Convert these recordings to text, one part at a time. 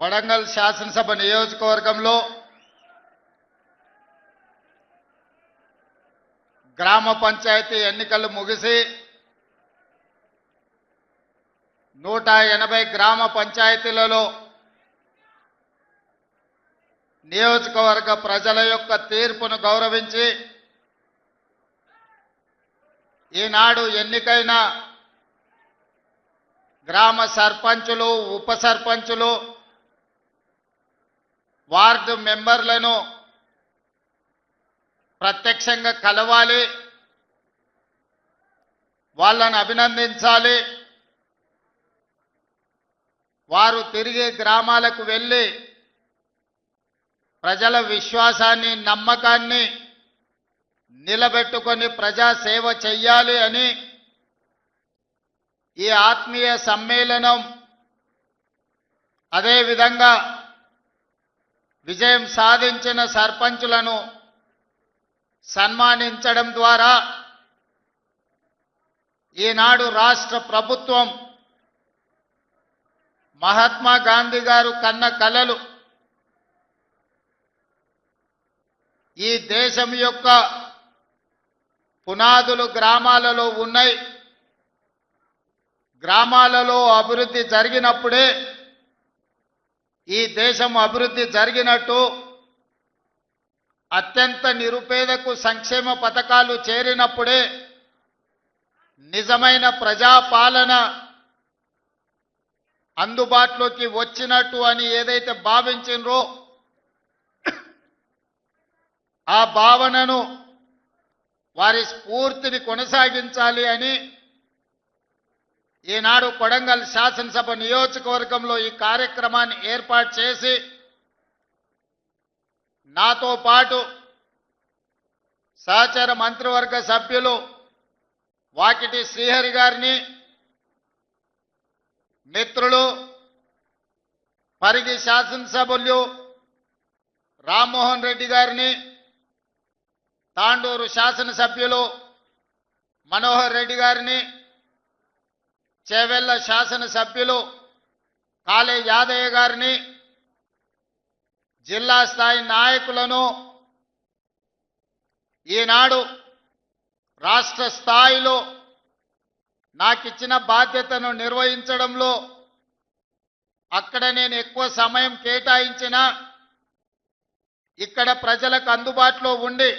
కొడంగల్ శాసనసభ నియోజకవర్గంలో గ్రామ పంచాయతీ ఎన్నికలు ముగిసి 180 గ్రామ పంచాయతీలలో నియోజకవర్గ ప్రజల యొక్క తీర్పును గౌరవించి ఈనాడు ఎన్నికైన గ్రామ సర్పంచులు ఉప సర్పంచులు వార్డు మెంబర్లను ప్రత్యక్షంగా కలవాలి, వాళ్ళని అభినందించాలి. వారు తిరిగి గ్రామాలకు వెళ్ళి ప్రజల విశ్వాసాన్ని నమ్మకాన్ని నిలబెట్టుకొని ప్రజా సేవ చెయ్యాలి అని ఈ ఆత్మీయ సమ్మేళనం అదేవిధంగా విజయం సాధించిన సర్పంచులను సన్మానించడం ద్వారా ఈనాడు రాష్ట్ర ప్రభుత్వం మహాత్మా గాంధీ గారు కన్న కలలు ఈ దేశం యొక్క పునాదులు గ్రామాలలో ఉన్నాయి. గ్రామాలలో అభివృద్ధి జరిగినప్పుడే ఈ దేశం అభివృద్ధి జరిగినట్టు, అత్యంత నిరుపేదకు సంక్షేమ పథకాలు చేరినప్పుడే నిజమైన ప్రజాపాలన అందుబాటులోకి వచ్చినట్టు అని ఏదైతే భావించినరో ఆ భావనను వారి స్ఫూర్తిని కొనసాగించాలి అని ఈనాడు కొడంగల్ శాసనసభ నియోజకవర్గంలో ఈ కార్యక్రమాన్ని ఏర్పాటు చేసి నాతో పాటు సహచర మంత్రివర్గ సభ్యులు వాకిటి శ్రీహరి గారిని, మిత్రులు పరిగి శాసనసభ్యులు రామ్మోహన్ రెడ్డి గారిని, తాండూరు శాసనసభ్యులు మనోహర్ రెడ్డి గారిని, చేవెళ్ల శాసనసభ్యులు కాళే యాదయ్య గారిని, జిల్లా స్థాయి నాయకులను, ఈనాడు రాష్ట్ర స్థాయిలో నాకిచ్చిన బాధ్యతను నిర్వహించడంలో అక్కడ నేను ఎక్కువ సమయం కేటాయించిన, ఇక్కడ ప్రజలకు అందుబాటులో ఉండి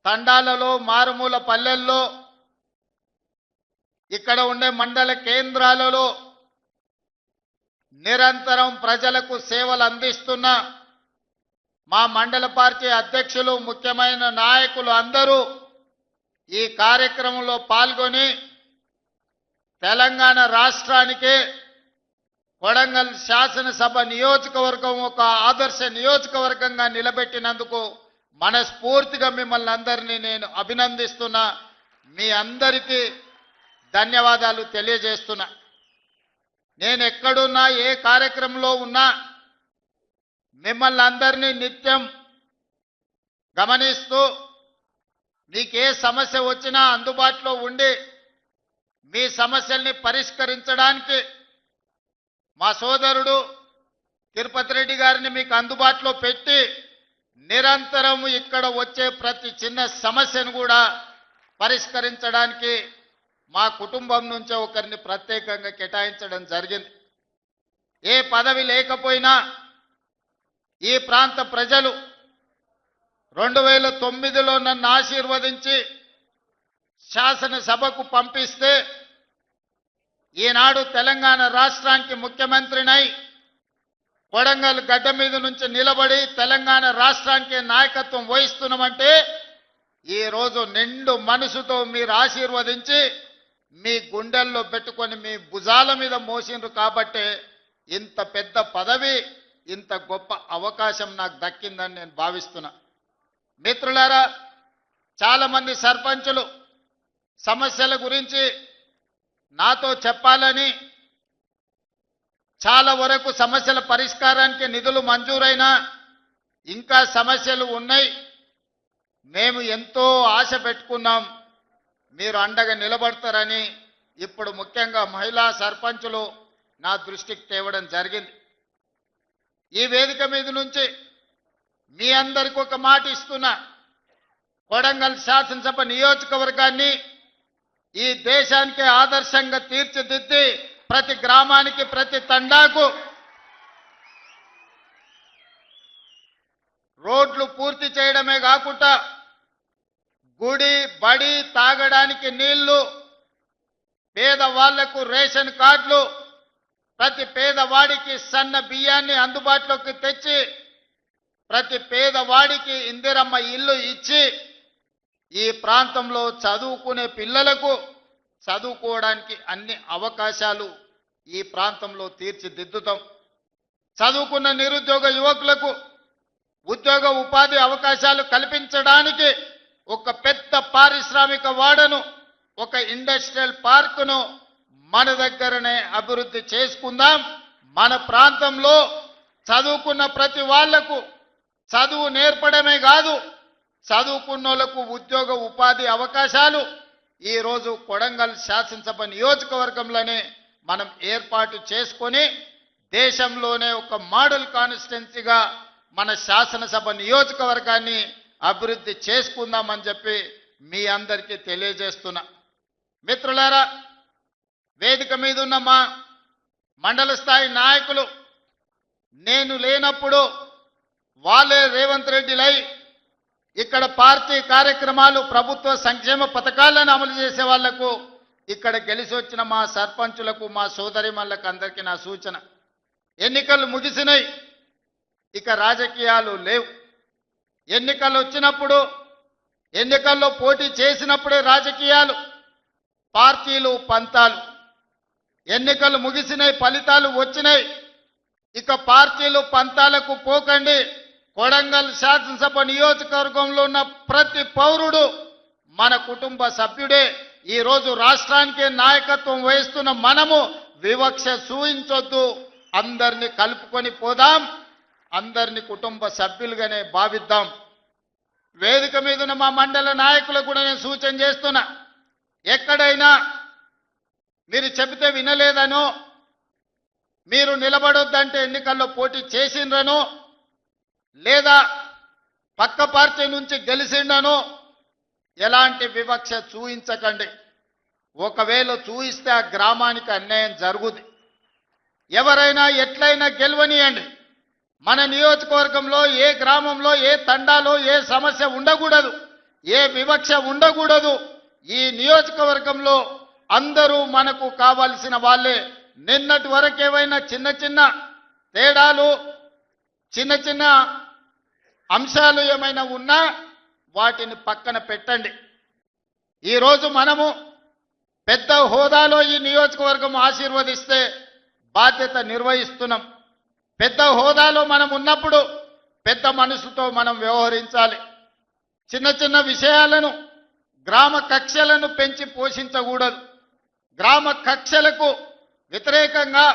తండాలలో మారుమూల పల్లెల్లో ఇక్కడ ఉండే మండల కేంద్రాలలో నిరంతరం ప్రజలకు సేవలు అందిస్తున్న మా మండల పార్టీ అధ్యక్షులు ముఖ్యమైన నాయకులు అందరూ ఈ కార్యక్రమంలో పాల్గొని తెలంగాణ రాష్ట్రానికి కొడంగల్ శాసనసభ నియోజకవర్గం ఒక ఆదర్శ నియోజకవర్గంగా నిలబెట్టినందుకు మనస్ఫూర్తిగా మిమ్మల్ని అందరినీ నేను అభినందిస్తున్నా. మీ అందరికీ ధన్యవాదాలు తెలియజేస్తున్నా. నేను ఎక్కడున్నా ఏ కార్యక్రమంలో ఉన్నా మిమ్మల్ని అందరినీ నిత్యం గమనిస్తూ మీకే సమస్య వచ్చినా అందుబాటులో ఉండి మీ సమస్యల్ని పరిష్కరించడానికి మా సోదరుడు తిరుపతి రెడ్డి గారిని మీకు అందుబాటులో పెట్టి నిరంతరం ఇక్కడ వచ్చే ప్రతి చిన్న సమస్యను కూడా పరిష్కరించడానికి మా కుటుంబం నుంచే ఒకరిని ప్రత్యేకంగా కేటాయించడం జరిగింది. ఏ పదవి లేకపోయినా ఈ ప్రాంత ప్రజలు 2009లో నన్ను ఆశీర్వదించి శాసనసభకు పంపిస్తే ఈనాడు తెలంగాణ రాష్ట్రానికి ముఖ్యమంత్రినై కొడంగల్ గడ్డ మీద నుంచి నిలబడి తెలంగాణ రాష్ట్రానికి నాయకత్వం వహిస్తున్నామంటే ఈరోజు నిండు మనసుతో మీరు ఆశీర్వదించి మీ గుండెల్లో పెట్టుకొని మీ భుజాల మీద మోసిండ్రు కాబట్టే ఇంత పెద్ద పదవి, ఇంత గొప్ప అవకాశం నాకు దక్కిందని నేను భావిస్తున్నా. మిత్రులారా, చాలామంది సర్పంచులు సమస్యల గురించి నాతో చెప్పాలని, చాలా వరకు సమస్యల పరిష్కారానికి నిధులు మంజూరైనా ఇంకా సమస్యలు ఉన్నాయి, మేము ఎంతో ఆశ పెట్టుకున్నాం, మీరు అండగా నిలబడతారని ఇప్పుడు ముఖ్యంగా మహిళా సర్పంచులు నా దృష్టికి తేవడం జరిగింది. ఈ వేదిక మీద నుంచి మీ అందరికి ఒక మాట ఇస్తున్నా, కొడంగల్ శాసనసభ నియోజకవర్గాన్ని ఈ దేశానికి ఆదర్శంగా తీర్చిదిద్ది ప్రతి గ్రామానికి ప్రతి తండాకు రోడ్లు పూర్తి చేయడమే కాకుండా గుడి బడి తాగడానికి నీళ్లు, పేదవాళ్లకు రేషన్ కార్డులు, ప్రతి పేదవాడికి సన్న బియ్యాన్ని అందుబాటులోకి తెచ్చి ప్రతి పేదవాడికి ఇందిరమ్మ ఇల్లు ఇచ్చి ఈ ప్రాంతంలో చదువుకునే పిల్లలకు చదువుకోవడానికి అన్ని అవకాశాలు ఈ ప్రాంతంలో తీర్చిదిద్దుతాం. చదువుకున్న నిరుద్యోగ యువకులకు ఉద్యోగ ఉపాధి అవకాశాలు కల్పించడానికి ఒక పెద్ద పారిశ్రామిక వాడను, ఒక ఇండస్ట్రియల్ పార్కును మన దగ్గరనే అభివృద్ధి చేసుకుందాం. మన ప్రాంతంలో చదువుకున్న ప్రతి వాళ్లకు చదువు నేర్పడమే కాదు, చదువుకున్నోళ్లకు ఉద్యోగ ఉపాధి అవకాశాలు ఈరోజు కొడంగల్ శాసనసభ నియోజకవర్గంలోనే మనం ఏర్పాటు చేసుకొని దేశంలోనే ఒక మోడల్ కాన్స్టిట్యున్సీగా మన శాసనసభ నియోజకవర్గాన్ని అభివృద్ధి చేసుకుందామని చెప్పి మీ అందరికీ తెలియజేస్తున్నా. మిత్రులారా, వేదిక మీద ఉన్న మా మండల స్థాయి నాయకులు నేను లేనప్పుడు వాళ్ళే రేవంత్ రెడ్డిలై ఇక్కడ పార్టీ కార్యక్రమాలు ప్రభుత్వ సంక్షేమ పథకాలను అమలు చేసే వాళ్లకు ఇక్కడ గెలిచి వచ్చిన మా సర్పంచులకు మా సోదరిమణులకు అందరికీ నా సూచన, ఎన్నికలు ముగిసినాయి, ఇక రాజకీయాలు లేవు. ఎన్నికలు వచ్చినప్పుడు ఎన్నికల్లో పోటీ చేసినప్పుడే రాజకీయాలు, పార్టీలు పంతాలు. ఎన్నికలు ముగిసినాయి, ఫలితాలు వచ్చినాయి, ఇక పార్టీలు పంతాలకు పోకండి. కొడంగల్ శాసనసభ నియోజకవర్గంలో ఉన్న ప్రతి పౌరుడు మన కుటుంబ సభ్యుడే. ఈరోజు రాష్ట్రానికి నాయకత్వం వహిస్తున్న మనము వివక్ష చూయించొద్దు, అందరినీ కలుపుకొని పోదాం, అందరినీ కుటుంబ సభ్యులుగానే భావిద్దాం. వేదిక మీద ఉన్న మా మండల నాయకులకు కూడా నేను సూచన చేస్తున్నా, ఎక్కడైనా మీరు చెబితే వినలేదనో, మీరు నిలబడొద్దంటే ఎన్నికల్లో పోటీ చేసిండ్రనో, లేదా పక్క పార్టీ నుంచి గెలిచిండనో ఎలాంటి వివక్ష చూయించకండి. ఒకవేళ చూయిస్తే ఆ గ్రామానికి అన్యాయం జరుగుతుంది. ఎవరైనా ఎట్లయినా గెలవనియండి. మన నియోజకవర్గంలో ఏ గ్రామంలో ఏ తండాలో ఏ సమస్య ఉండకూడదు, ఏ వివక్ష ఉండకూడదు. ఈ నియోజకవర్గంలో అందరూ మనకు కావాల్సిన వాళ్ళే. నిన్నటి వరకు ఏవైనా చిన్న చిన్న తేడాలు, చిన్న చిన్న అంశాలు ఏమైనా ఉన్నా వాటిని పక్కన పెట్టండి. ఈరోజు మనము పెద్ద హోదాలో ఈ నియోజకవర్గం ఆశీర్వదిస్తే బాధ్యత నిర్వహిస్తున్నాం. పెద్ద హోదాలో మనం ఉన్నప్పుడు పెద్ద మనసుతో మనం వ్యవహరించాలి. చిన్న చిన్న విషయాలను, గ్రామ కక్షలను పెంచి పోషించకూడదు. గ్రామ కక్షలకు వ్యతిరేకంగా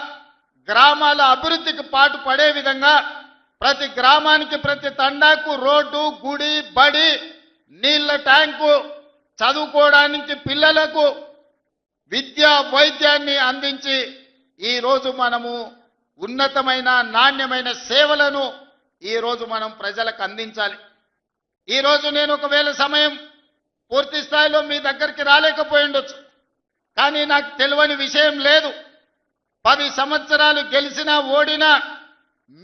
గ్రామాల అభివృద్ధికి పాటు పడే విధంగా ప్రతి గ్రామానికి ప్రతి తండాకు రోడ్డు, గుడి, బడి, నీళ్ల ట్యాంకు, చదువుకోవడానికి పిల్లలకు విద్య వైద్యాన్ని అందించి ఈరోజు మనము ఉన్నతమైన నాణ్యమైన సేవలను ఈరోజు మనం ప్రజలకు అందించాలి. ఈరోజు నేను ఒకవేళ సమయం పూర్తి స్థాయిలో మీ దగ్గరికి రాలేకపోయి ఉండొచ్చు, కానీ నాకు తెలియని విషయం లేదు. 10 సంవత్సరాలు గెలిచినా ఓడినా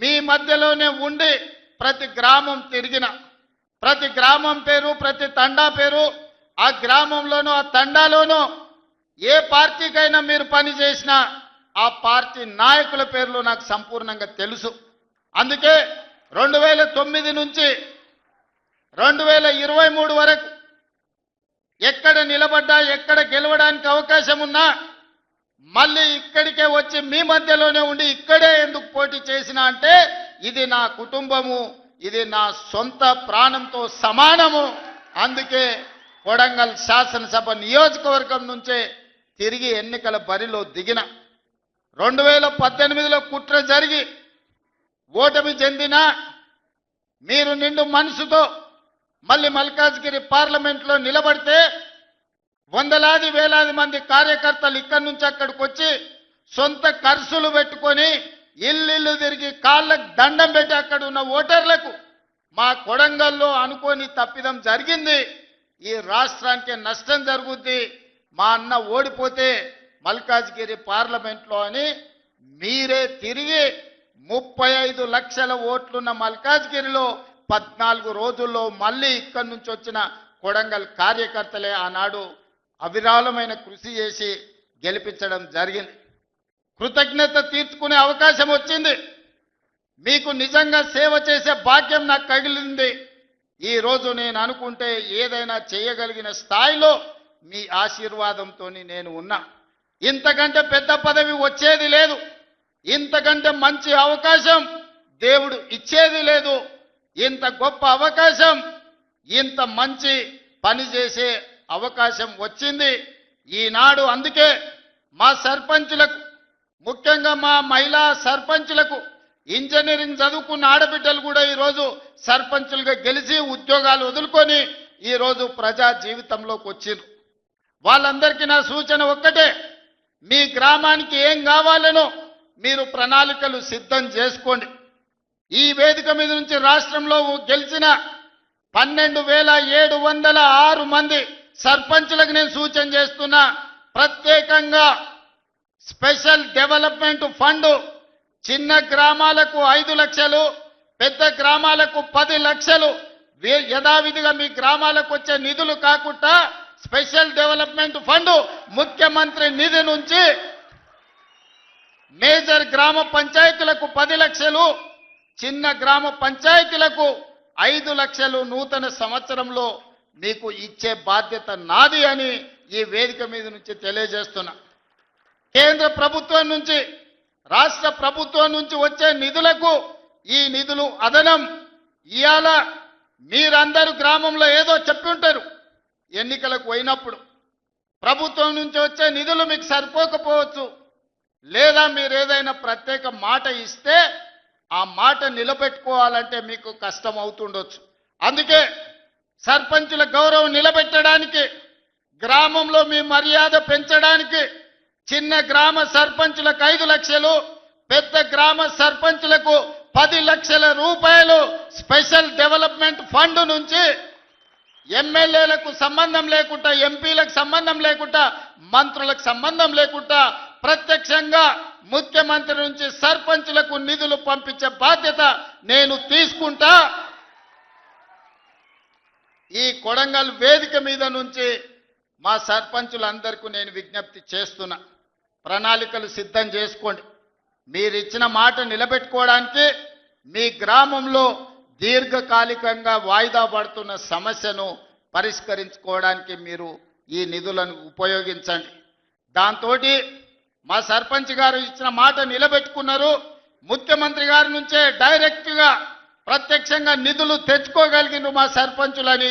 మీ మధ్యలోనే ఉండి ప్రతి గ్రామం తిరిగిన, ప్రతి గ్రామం పేరు, ప్రతి తండా పేరు, ఆ గ్రామంలోనూ ఆ తండాలోనూ ఏ పార్టీకైనా మీరు పని చేసినా ఆ పార్టీ నాయకుల పేర్లు నాకు సంపూర్ణంగా తెలుసు. అందుకే 2009 నుంచి 2023 వరకు ఎక్కడ నిలబడ్డా, ఎక్కడ గెలవడానికి అవకాశం ఉన్నా మళ్ళీ ఇక్కడికే వచ్చి మీ మధ్యలోనే ఉండి ఇక్కడే ఎందుకు పోటీ చేసినా అంటే ఇది నా కుటుంబము, ఇది నా సొంత ప్రాణంతో సమానము. అందుకే కొడంగల్ శాసనసభ నియోజకవర్గం నుంచే తిరిగి ఎన్నికల బరిలో దిగిన. 2018లో కుట్ర జరిగి ఓటమి చెందినా మీరు నిండు మనసుతో మళ్ళీ మల్కాజ్గిరి పార్లమెంట్లో నిలబడితే వందలాది వేలాది మంది కార్యకర్తలు ఇక్కడి నుంచి అక్కడికి వచ్చి సొంత ఖర్చులు పెట్టుకొని ఇల్లు తిరిగి కాళ్ళకు దండం పెట్టి అక్కడ ఉన్న ఓటర్లకు మా కొడంగల్లో అనుకోని తప్పిదం జరిగింది, ఈ రాష్ట్రానికి నష్టం జరుగుద్ది, మా అన్న ఓడిపోతే మల్కాజ్గిరి పార్లమెంట్లో అని మీరే తిరిగి 35 లక్షల ఓట్లున్న మల్కాజ్గిరిలో 14 రోజుల్లో మళ్ళీ ఇక్కడి నుంచి వచ్చిన కొడంగల్ కార్యకర్తలే ఆనాడు అవిరాళమైన కృషి చేసి గెలిపించడం జరిగింది. కృతజ్ఞత తీర్చుకునే అవకాశం వచ్చింది. మీకు నిజంగా సేవ చేసే భాగ్యం నాకు కలిగింది. ఈరోజు నేను అనుకుంటే ఏదైనా చేయగలిగిన స్థాయిలో మీ ఆశీర్వాదంతో నేను ఉన్నా. ఇంతకంటే పెద్ద పదవి వచ్చేది లేదు, ఇంతకంటే మంచి అవకాశం దేవుడు ఇచ్చేది లేదు. ఇంత గొప్ప అవకాశం, ఇంత మంచి పని చేసే అవకాశం వచ్చింది ఈనాడు. అందుకే మా సర్పంచులకు, ముఖ్యంగా మా మహిళా సర్పంచులకు, ఇంజనీరింగ్ చదువుకున్న ఆడబిడ్డలు కూడా ఈరోజు సర్పంచులుగా గెలిచి ఉద్యోగాలు వదులుకొని ఈరోజు ప్రజా జీవితంలోకి వచ్చిండ్రు. వాళ్ళందరికీ నా సూచన ఒక్కటే, మీ గ్రామానికి ఏం కావాలనో మీరు ప్రణాళికలు సిద్ధం చేసుకోండి. ఈ వేదిక మీద నుంచి రాష్ట్రంలో గెలిచిన 12,706 మంది సర్పంచులకు నేను సూచన చేస్తున్నా, ప్రత్యేకంగా స్పెషల్ డెవలప్మెంట్ ఫండ్ చిన్న గ్రామాలకు 5 లక్షలు, పెద్ద గ్రామాలకు 10 లక్షలు యథావిధిగా మీ గ్రామాలకు వచ్చే నిధులు కాకుండా స్పెషల్ డెవలప్మెంట్ ఫండ్ ముఖ్యమంత్రి నిధి నుంచి మేజర్ గ్రామ పంచాయతీలకు 10 లక్షలు, చిన్న గ్రామ పంచాయతీలకు 5 లక్షలు నూతన సంవత్సరంలో మీకు ఇచ్చే బాధ్యత నాది అని ఈ వేదిక మీద నుంచి తెలియజేస్తున్నా. కేంద్ర ప్రభుత్వం నుంచి, రాష్ట్ర ప్రభుత్వం నుంచి వచ్చే నిధులకు ఈ నిధులు అదనం. ఇవాళ మీరందరూ గ్రామంలో ఏదో చెప్పి ఉంటారు, ఎన్నికలకు పోయినప్పుడు ప్రభుత్వం నుంచి వచ్చే నిధులు మీకు సరిపోకపోవచ్చు, లేదా మీరు ఏదైనా ప్రత్యేక మాట ఇస్తే ఆ మాట నిలబెట్టుకోవాలంటే మీకు కష్టం అవుతుండొచ్చు. అందుకే సర్పంచుల గౌరవం నిలబెట్టడానికి, గ్రామంలో మీ మర్యాద పెంచడానికి చిన్న గ్రామ సర్పంచులకు 5 లక్షలు, పెద్ద గ్రామ సర్పంచులకు 10 లక్షల రూపాయలు స్పెషల్ డెవలప్మెంట్ ఫండ్ నుంచి ఎమ్మెల్యేలకు సంబంధం లేకుండా, ఎంపీలకు సంబంధం లేకుండా, మంత్రులకు సంబంధం లేకుండా ప్రత్యక్షంగా ముఖ్యమంత్రి నుంచి సర్పంచులకు నిధులు పంపించే బాధ్యత నేను తీసుకుంటా. ఈ కొడంగల్ వేదిక మీద నుంచి మా సర్పంచులందరికీ నేను విజ్ఞప్తి చేస్తున్నా, ప్రణాళికలు సిద్ధం చేసుకోండి. మీరు ఇచ్చిన మాట నిలబెట్టుకోవడానికి, మీ గ్రామంలో దీర్ఘకాలికంగా వాయిదా పడుతున్న సమస్యను పరిష్కరించుకోవడానికి మీరు ఈ నిధులను ఉపయోగించండి. దాంతో మా సర్పంచ్ గారు ఇచ్చిన మాట నిలబెట్టుకున్నారు. ముఖ్యమంత్రి గారి నుంచే డైరెక్ట్గా ప్రత్యక్షంగా నిధులు తెచ్చుకోగలిగిన మా సర్పంచులని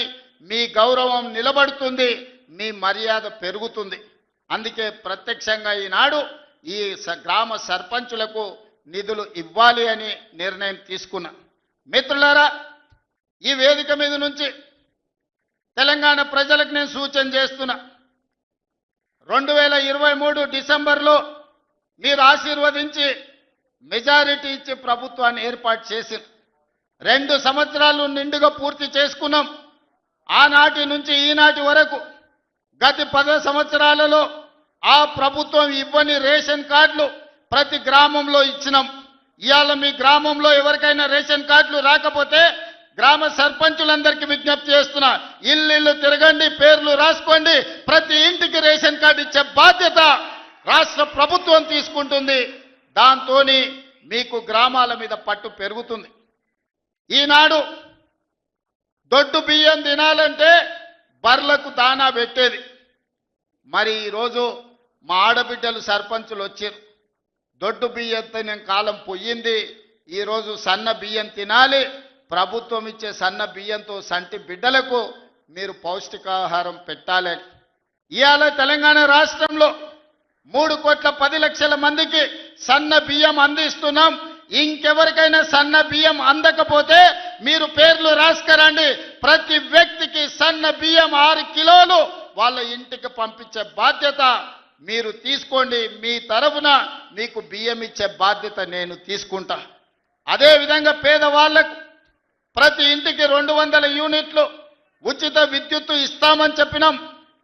మీ గౌరవం నిలబడుతుంది, మీ మర్యాద పెరుగుతుంది. అందుకే ప్రత్యక్షంగా ఈనాడు ఈ గ్రామ సర్పంచులకు నిధులు ఇవ్వాలి అని నిర్ణయం తీసుకున్నా. మిత్రులారా, ఈ వేదిక మీద నుంచి తెలంగాణ ప్రజలకు నేను సూచన చేస్తున్నా, 2023 డిసెంబర్లో మీరు ఆశీర్వదించి మెజారిటీ ఇచ్చి ప్రభుత్వాన్ని ఏర్పాటు చేసి 2 సంవత్సరాలు నిండుగా పూర్తి చేసుకున్నాం. ఆనాటి నుంచి ఈనాటి వరకు గత 10 సంవత్సరాలలో ఆ ప్రభుత్వం ఇవ్వని రేషన్ కార్డులు ప్రతి గ్రామంలో ఇచ్చినాం. ఇవాళ మీ గ్రామంలో ఎవరికైనా రేషన్ కార్డులు రాకపోతే గ్రామ సర్పంచులందరికీ విజ్ఞప్తి చేస్తున్నా, ఇల్లు తిరగండి, పేర్లు రాసుకోండి, ప్రతి ఇంటికి రేషన్ కార్డు ఇచ్చే బాధ్యత రాష్ట్ర ప్రభుత్వం తీసుకుంటుంది. దాంతో మీకు గ్రామాల మీద పట్టు పెరుగుతుంది. ఈనాడు దొడ్డు బియ్యం తినాలంటే బర్లకు దానా పెట్టేది. మరి ఈరోజు మా ఆడబిడ్డలు సర్పంచులు వచ్చారు, దొడ్డు బియ్యం తినే కాలం పోయింది. ఈరోజు సన్న బియ్యం తినాలి. ప్రభుత్వం ఇచ్చే సన్న బియ్యంతో సంటి బిడ్డలకు మీరు పౌష్టికాహారం పెట్టాలి. ఇవాళ తెలంగాణ రాష్ట్రంలో 3,10,00,000 మందికి సన్న బియ్యం అందిస్తున్నాం. ఇంకెవరికైనా సన్న బియ్యం అందకపోతే మీరు పేర్లు రాసుకురండి. ప్రతి వ్యక్తికి సన్న బియ్యం 6 కిలోలు వాళ్ళ ఇంటికి పంపించే బాధ్యత మీరు తీసుకోండి, మీ తరఫున మీకు బియ్యం ఇచ్చే బాధ్యత నేను తీసుకుంటా. అదేవిధంగా పేదవాళ్లకు ప్రతి ఇంటికి 200 యూనిట్లు ఉచిత విద్యుత్తు ఇస్తామని చెప్పినాం.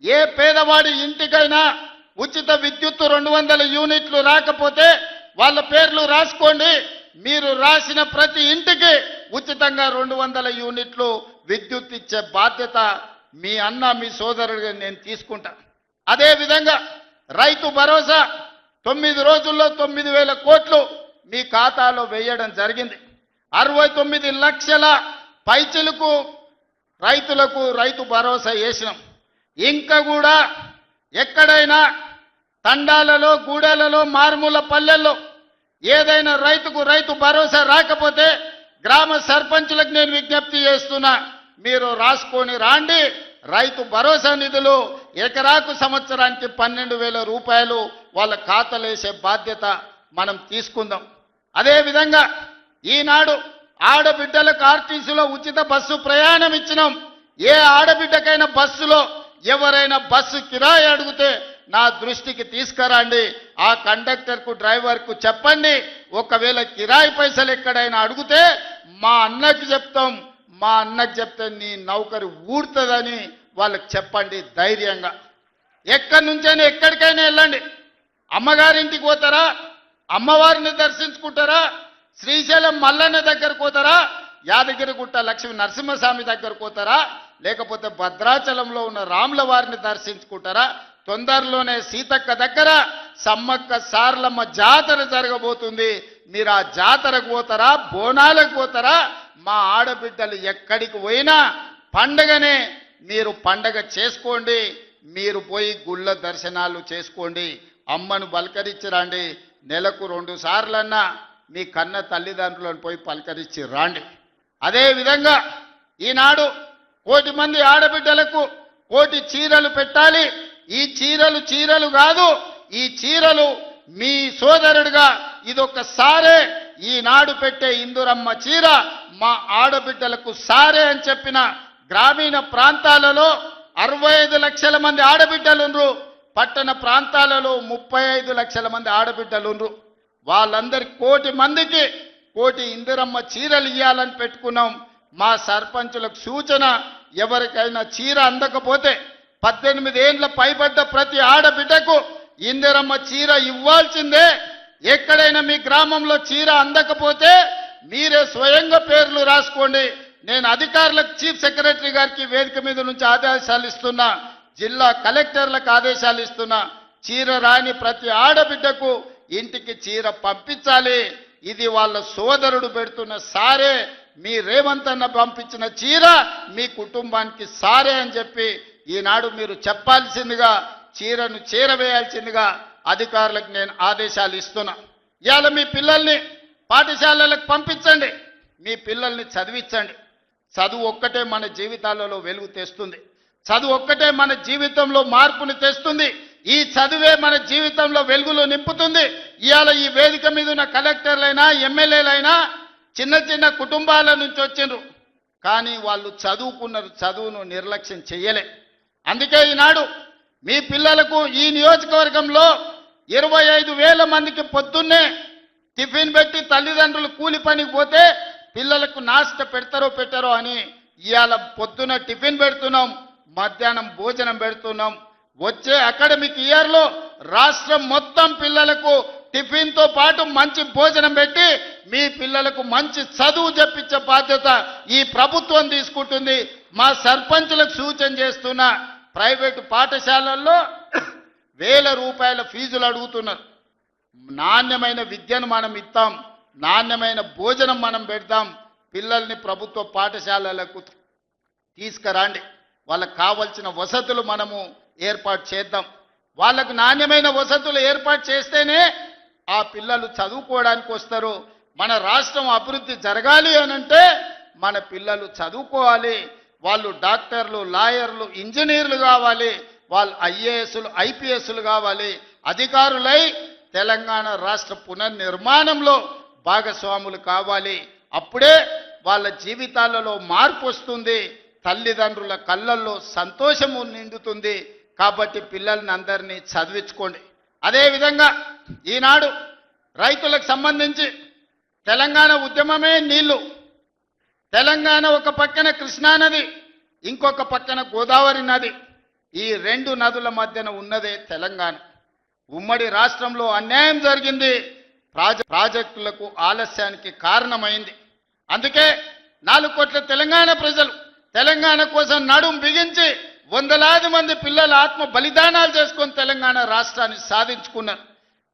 ఏ పేదవాడి ఇంటికైనా ఉచిత విద్యుత్తు 200 యూనిట్లు రాకపోతే వాళ్ళ పేర్లు రాసుకోండి. మీరు రాసిన ప్రతి ఇంటికి ఉచితంగా 200 యూనిట్లు విద్యుత్ ఇచ్చే బాధ్యత మీ అన్న మీ సోదరుడిగా నేను తీసుకుంటా. అదేవిధంగా రైతు భరోసా 9 రోజుల్లో 9,000 కోట్లు మీ ఖాతాలో వేయడం జరిగింది. 69 లక్షల పైచిలకు రైతులకు రైతు భరోసా వేసినాం. ఇంకా కూడా ఎక్కడైనా తండాలలో గూడెలలో మారుమూల పల్లెల్లో ఏదైనా రైతుకు రైతు భరోసా రాకపోతే గ్రామ సర్పంచులకు నేను విజ్ఞప్తి చేస్తున్నా, మీరు రాసుకొని రాండి. రైతు భరోసా నిధులు ఎకరాకు సంవత్సరానికి 12,000 రూపాయలు వాళ్ళ ఖాతాలో వేసే బాధ్యత మనం తీసుకుందాం. అదేవిధంగా ఈనాడు ఆడబిడ్డలకు ఆర్టీసీలో ఉచిత బస్సు ప్రయాణం ఇచ్చినాం. ఏ ఆడబిడ్డకైనా బస్సులో ఎవరైనా బస్సు కిరాయి అడిగితే నా దృష్టికి తీసుకురండి. ఆ కండక్టర్కు డ్రైవర్కు చెప్పండి, ఒకవేళ కిరాయి పైసలు ఎక్కడైనా అడిగితే మా అన్నకి చెప్తాం, మా అన్నకి చెప్తే నీ నౌకరు ఊడుతుందని వాళ్ళకి చెప్పండి ధైర్యంగా. ఎక్కడి నుంచైనా ఎక్కడికైనా వెళ్ళండి. అమ్మగారింటికి పోతారా, అమ్మవారిని దర్శించుకుంటారా, శ్రీశైలం మల్లన్న దగ్గరకు పోతారా, యాదగిరిగుట్ట లక్ష్మీ నరసింహస్వామి దగ్గరకు పోతారా, లేకపోతే భద్రాచలంలో ఉన్న రాముల వారిని దర్శించుకుంటారా, తొందరలోనే సీతక్క దగ్గర సమ్మక్క సార్లమ్మ జాతర జరగబోతుంది, మీరు ఆ జాతరకు పోతారా, బోనాలకు పోతారా? మా ఆడబిడ్డలు ఎక్కడికి పోయినా పండగనే మీరు పండగ చేసుకోండి. మీరు పోయి గుళ్ళ దర్శనాలు చేసుకోండి, అమ్మను పలకరించి రండి. నెలకు 2 సార్లన్నా మీ కన్న తల్లిదండ్రులను పోయి పలకరించి రాండి. అదేవిధంగా ఈనాడు 1,000 మంది ఆడబిడ్డలకు 1,000 చీరలు పెట్టాలి. ఈ చీరలు కాదు, ఈ చీరలు మీ సోదరుడిగా ఇదొకసారే ఈనాడు పెట్టే ఇందురమ్మ చీర మా ఆడబిడ్డలకు సారే అని చెప్పిన గ్రామీణ ప్రాంతాలలో 65 లక్షల మంది ఆడబిడ్డలుండ్రు, పట్టణ ప్రాంతాలలో 35 లక్షల మంది ఆడబిడ్డలుండ్రు. వాళ్ళందరికి 1,000 మందికి 1,000 ఇందిరమ్మ చీరలు ఇవ్వాలని పెట్టుకున్నాం. మా సర్పంచులకు సూచన, ఎవరికైనా చీర అందకపోతే 18 ఏళ్ల పైబడ్డ ప్రతి ఆడబిడ్డకు ఇందిరమ్మ చీర ఇవ్వాల్సిందే. ఎక్కడైనా మీ గ్రామంలో చీర అందకపోతే మీరే స్వయంగా పేర్లు రాసుకోండి. నేను అధికారులకు, చీఫ్ సెక్రటరీ గారికి వేదిక మీద నుంచి ఆదేశాలు ఇస్తున్నా, జిల్లా కలెక్టర్లకు ఆదేశాలు ఇస్తున్నా, చీర రాని ప్రతి ఆడబిడ్డకు ఇంటికి చీర పంపించాలి. ఇది వాళ్ళ సోదరుడు పెడుతున్న సారే, మీ రేవంత్ అన్న పంపించిన చీర మీ కుటుంబానికి సారే అని చెప్పి ఈనాడు మీరు చెప్పాల్సిందిగా, చీరను చేరవేయాల్సిందిగా అధికారులకు నేను ఆదేశాలు ఇస్తున్నా. ఇవాళ మీ పిల్లల్ని పాఠశాలలకు పంపించండి, మీ పిల్లల్ని చదివించండి. చదువు ఒక్కటే మన జీవితాలలో వెలుగు తెస్తుంది, చదువు ఒక్కటే మన జీవితంలో మార్పుని తెస్తుంది. ఈ చదువే మన జీవితంలో వెలుగులు నింపుతుంది. ఇవాళ ఈ వేదిక మీద ఉన్న కలెక్టర్లైనా ఎమ్మెల్యేలైనా చిన్న చిన్న కుటుంబాల నుంచి వచ్చిండ్రు, కానీ వాళ్ళు చదువుకున్నారు, చదువును నిర్లక్ష్యం చెయ్యలే. అందుకే ఈనాడు మీ పిల్లలకు ఈ నియోజకవర్గంలో 25,000 మందికి పొద్దున్నే టిఫిన్ పెట్టి తల్లిదండ్రులు కూలి పనికి పోతే పిల్లలకు నాష్ట పెడతారో పెట్టారో అని ఇవాళ పొద్దున టిఫిన్ పెడుతున్నాం, మధ్యాహ్నం భోజనం పెడుతున్నాం. వచ్చే అకాడమిక్ ఇయర్లో రాష్ట్రం మొత్తం పిల్లలకు టిఫిన్తో పాటు మంచి భోజనం పెట్టి మీ పిల్లలకు మంచి చదువు చెప్పించే బాధ్యత ఈ ప్రభుత్వం తీసుకుంటుంది. మా సర్పంచులకు సూచన చేస్తున్నా, ప్రైవేటు పాఠశాలల్లో 1,000 రూపాయల ఫీజులు అడుగుతున్నారు. నాణ్యమైన విద్యను మనం ఇస్తాం, నాణ్యమైన భోజనం మనం పెడతాం. పిల్లల్ని ప్రభుత్వ పాఠశాలలకు తీసుకురండి, వాళ్ళకు కావాల్సిన వసతులు మనము ఏర్పాటు చేద్దాం. వాళ్ళకు నాణ్యమైన వసతులు ఏర్పాటు చేస్తేనే ఆ పిల్లలు చదువుకోవడానికి వస్తారు. మన రాష్ట్రం అభివృద్ధి జరగాలి అనంటే మన పిల్లలు చదువుకోవాలి. వాళ్ళు డాక్టర్లు, లాయర్లు, ఇంజనీర్లు కావాలి, వాళ్ళు ఐఏఎస్లు, ఐపీఎస్లు కావాలి. అధికారులై తెలంగాణ రాష్ట్ర పునర్నిర్మాణంలో భాగస్వాములు కావాలి. అప్పుడే వాళ్ళ జీవితాలలో మార్పు వస్తుంది, తల్లిదండ్రుల కళ్ళల్లో సంతోషము నిండుతుంది. కాబట్టి పిల్లల్ని అందరినీ చదివించుకోండి. అదేవిధంగా ఈనాడు రైతులకు సంబంధించి తెలంగాణ ఉద్యమమే నీళ్లు. తెలంగాణ ఒక పక్కన కృష్ణానది, ఇంకొక పక్కన గోదావరి నది. ఈ రెండు నదుల మధ్యన ఉన్నదే తెలంగాణ. ఉమ్మడి రాష్ట్రంలో అన్యాయం జరిగింది, ప్రాజెక్టులకు ఆలస్యానికి కారణమైంది. అందుకే 4 కోట్ల తెలంగాణ ప్రజలు తెలంగాణ కోసం నడుం బిగించి వందలాది మంది పిల్లల ఆత్మ బలిదానాలు చేసుకొని తెలంగాణ రాష్ట్రాన్ని సాధించుకున్నారు.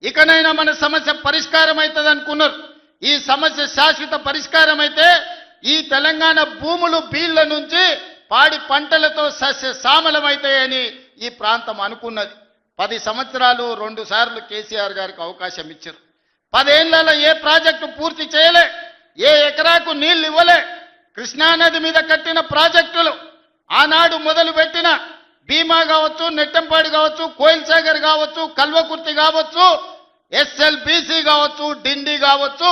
ఇకనైనా మన సమస్య పరిష్కారం అవుతుంది అనుకున్నారు. ఈ సమస్య శాశ్వత పరిష్కారం అయితే ఈ తెలంగాణ భూములు బీళ్ల నుంచి పాడి పంటలతో సస్య సామలమవుతాయని ఈ ప్రాంతం అనుకున్నది. 10 సంవత్సరాలు 2 సార్లు కేసీఆర్ గారికి అవకాశం ఇచ్చారు. 10 ఏళ్లలో ఏ ప్రాజెక్టు పూర్తి చేయలే, ఏ ఎకరాకు నీళ్లు ఇవ్వలే. కృష్ణానది మీద కట్టిన ప్రాజెక్టులు ఆనాడు మొదలుపెట్టిన భీమా కావచ్చు, నెట్టంపాడు కావచ్చు, కోయిల్ సాగర్ కావచ్చు, కల్వకుర్తి కావచ్చు, ఎస్ఎల్బీసీ కావచ్చు, డిండి కావచ్చు,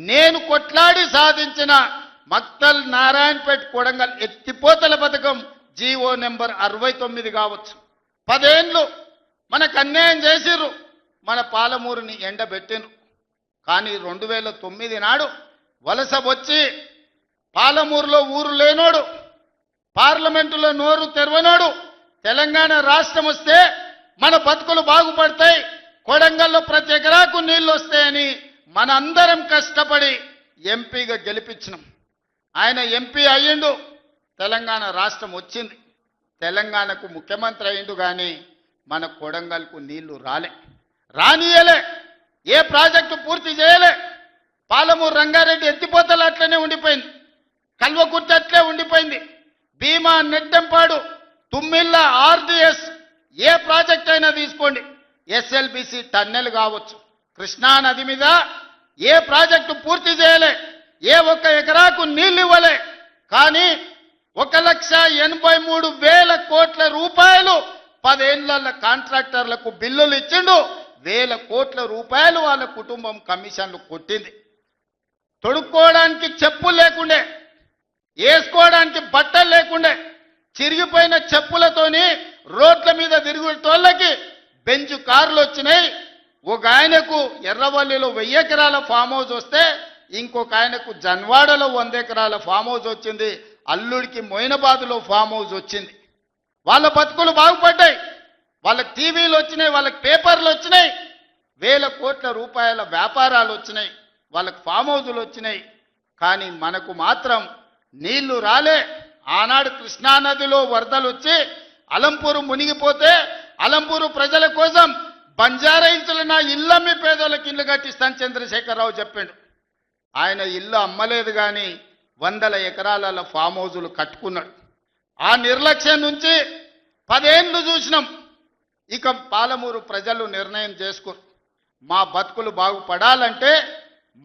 నేను కొట్లాడి సాధించిన మక్తల్ నారాయణపేట కొడంగల్ ఎత్తిపోతల పథకం జీవో నెంబర్ 69 కావచ్చు. 10 ఏళ్ళు మనకు అన్యాయం చేసిర్రు, మన పాలమూరుని ఎండబెట్టిండ్రు. కానీ 2009 నాడు వలస వచ్చి పాలమూరులో ఊరు లేనోడు, పార్లమెంటులో నోరు తెరవనోడు తెలంగాణ రాష్ట్రం వస్తే మన బతుకులు బాగుపడతాయి, కొడంగల్లో ప్రతి ఎకరాకు నీళ్లు వస్తాయని మనందరం కష్టపడి ఎంపీగా గెలిపించినాం. ఆయన ఎంపీ అయ్యిండు, తెలంగాణ రాష్ట్రం వచ్చింది, తెలంగాణకు ముఖ్యమంత్రి అయ్యిండు. కానీ మన కొడంగల్కు నీళ్లు రానియలే, ఏ ప్రాజెక్టు పూర్తి చేయలే. పాలమూరు రంగారెడ్డి ఎత్తిపోతలు అట్లనే ఉండిపోయింది, కల్వకుర్తి అట్లే ఉండిపోయింది. భీమా, నెట్టెంపాడు, తుమ్మిళ్ళ, ఆర్డిఎస్ ఏ ప్రాజెక్ట్ అయినా తీసుకోండి, ఎస్ఎల్బిసి టన్నెల్ కావచ్చు, కృష్ణా నది మీద ఏ ప్రాజెక్టు పూర్తి చేయలే, ఏ ఒక్క ఎకరాకు నీళ్ళు ఇవ్వలే. కానీ 1,83,000 కోట్ల రూపాయలు 10 ఏళ్ల కాంట్రాక్టర్లకు బిల్లులు ఇచ్చిండు. 1,000 కోట్ల రూపాయలు వాళ్ళ కుటుంబం కమిషన్లు కొట్టింది. తొడుక్కోవడానికి చెప్పులు లేకుండే, వేసుకోవడానికి బట్టలు లేకుండే, చిరిగిపోయిన చెప్పులతోని రోడ్ల మీద తిరుగుతోళ్ళకి బెంచ్ కార్లు వచ్చినాయి. ఒక ఆయనకు ఎర్రవల్లిలో 1000 ఎకరాల ఫామ్ హౌస్ వస్తే ఇంకొక ఆయనకు జన్వాడలో 100 ఎకరాల ఫామ్ హౌస్ వచ్చింది. అల్లుడికి మొయినాబాద్లో ఫామ్ హౌస్ వచ్చింది. వాళ్ళ బతుకులు బాగుపడ్డాయి, వాళ్ళకి టీవీలు వచ్చినాయి, వాళ్ళకి పేపర్లు వచ్చినాయి, 1,000 కోట్ల రూపాయల వ్యాపారాలు వచ్చినాయి, వాళ్ళకి ఫామ్ హౌజులు వచ్చినాయి. కానీ మనకు మాత్రం నీళ్లు రాలే. ఆనాడు కృష్ణానదిలో వరదలు వచ్చి అలంపూరు మునిగిపోతే అలంపూరు ప్రజల కోసం బంజారాయిల్స్లో నా ఇల్లమ్మి పేదోళ్ళకి ఇల్లు కట్టిస్తాను చంద్రశేఖరరావు చెప్పిండు. ఆయన ఇల్లు అమ్మలేదు, కానీ 100 ఎకరాల ఫామ్ హౌజులు కట్టుకున్నాడు. ఆ నిర్లక్ష్యం నుంచి 10 ఏళ్ళు చూసినాం. ఇక పాలమూరు ప్రజలు నిర్ణయం చేసుకోరు, మా బతుకులు బాగుపడాలంటే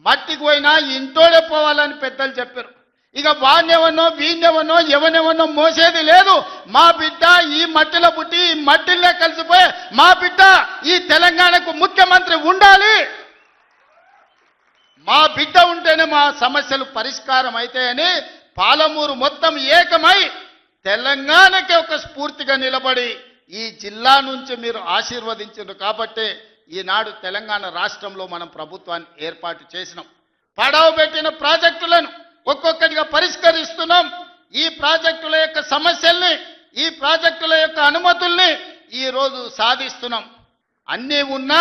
మట్టికి పోయినా ఇంటోడే పోవాలని పెద్దలు చెప్పారు. ఇక వాణ్యవనో వీణ్యవనో ఎవనెవనో మోసేది లేదు. మా బిడ్డ ఈ మట్టిలో పుట్టి ఈ మట్టిలో కలిసిపోయి మా బిడ్డ ఈ తెలంగాణకు ముఖ్యమంత్రి ఉండాలి, మా బిడ్డ ఉంటేనే మా సమస్యలు పరిష్కారం అవుతాయని పాలమూరు మొత్తం ఏకమై తెలంగాణకి ఒక స్ఫూర్తిగా నిలబడి ఈ జిల్లా నుంచి మీరు ఆశీర్వదించారు. కాబట్టి ఈనాడు తెలంగాణ రాష్ట్రంలో మనం ప్రభుత్వాన్ని ఏర్పాటు చేసినాం. పడవ పెట్టిన ప్రాజెక్టులను ఒక్కొక్కటిగా పరిష్కరిస్తున్నాం. ఈ ప్రాజెక్టుల యొక్క సమస్యల్ని, ఈ ప్రాజెక్టుల యొక్క అనుమతుల్ని ఈరోజు సాధిస్తున్నాం. అన్నీ ఉన్నా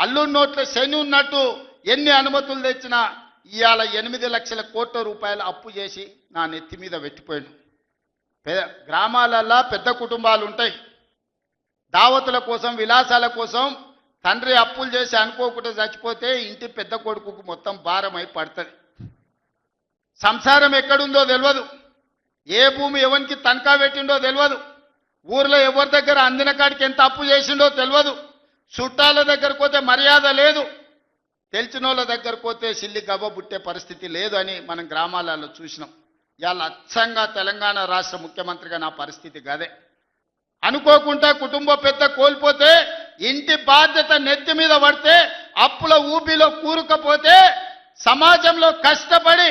అల్లుడి నోట్ల శని ఉన్నట్టు ఎన్ని అనుమతులు తెచ్చినా ఇవాళ 8 లక్షల కోట్ల రూపాయలు అప్పు చేసి నా నెత్తి మీద పెట్టిపోయాను. గ్రామాలల్లో పెద్ద కుటుంబాలు ఉంటాయి, దావతుల కోసం విలాసాల కోసం తండ్రి అప్పులు చేసి అనుకోకుండా చచ్చిపోతే ఇంటి పెద్ద కొడుకుకు మొత్తం భారమై పడుతుంది. సంసారం ఎక్కడుందో తెలియదు, ఏ భూమి ఎవరికి తనఖా పెట్టిండో తెలియదు, ఊర్లో ఎవరి దగ్గర అందిన కాడికి ఎంత అప్పు చేసిండో తెలియదు, చుట్టాల దగ్గరకు పోతే మర్యాద లేదు, తెలిసిన వాళ్ళ దగ్గరకు పోతే సిల్లి గవ్వ పుట్టే పరిస్థితి లేదు అని మనం గ్రామాలలో చూసినాం. ఇవాళ అచ్చంగా తెలంగాణ రాష్ట్ర ముఖ్యమంత్రిగా నా పరిస్థితి గదే. అనుకోకుండా కుటుంబ పెద్ద కోల్పోతే, ఇంటి బాధ్యత నెత్తి మీద పడితే, అప్పుల ఊబిలో కూరుకపోతే సమాజంలో కష్టపడి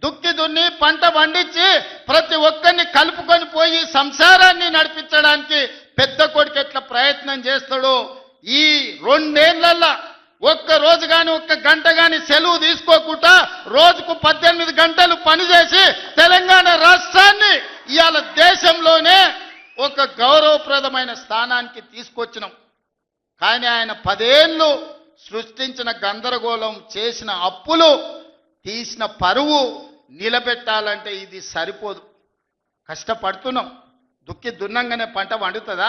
దుక్కి దున్ని పంట పండించి ప్రతి ఒక్కరిని కలుపుకొని పోయి సంసారాన్ని నడిపించడానికి పెద్ద కొడుకు ఎట్లా ప్రయత్నం చేస్తాడో ఈ 2 ఏళ్లలో ఒక్క రోజు కానీ ఒక్క గంట కానీ సెలవు తీసుకోకుండా రోజుకు 18 గంటలు పనిచేసి తెలంగాణ రాష్ట్రాన్ని ఇవాళ దేశంలోనే ఒక గౌరవప్రదమైన స్థానానికి తీసుకొచ్చినాం. కానీ ఆయన 10 ఏళ్ళు సృష్టించిన గందరగోళం, చేసిన అప్పులు, తీసిన పరువు నిలబెట్టాలంటే ఇది సరిపోదు. కష్టపడుతున్నాం. దుక్కి దున్నంగానే పంట వండుతుందా?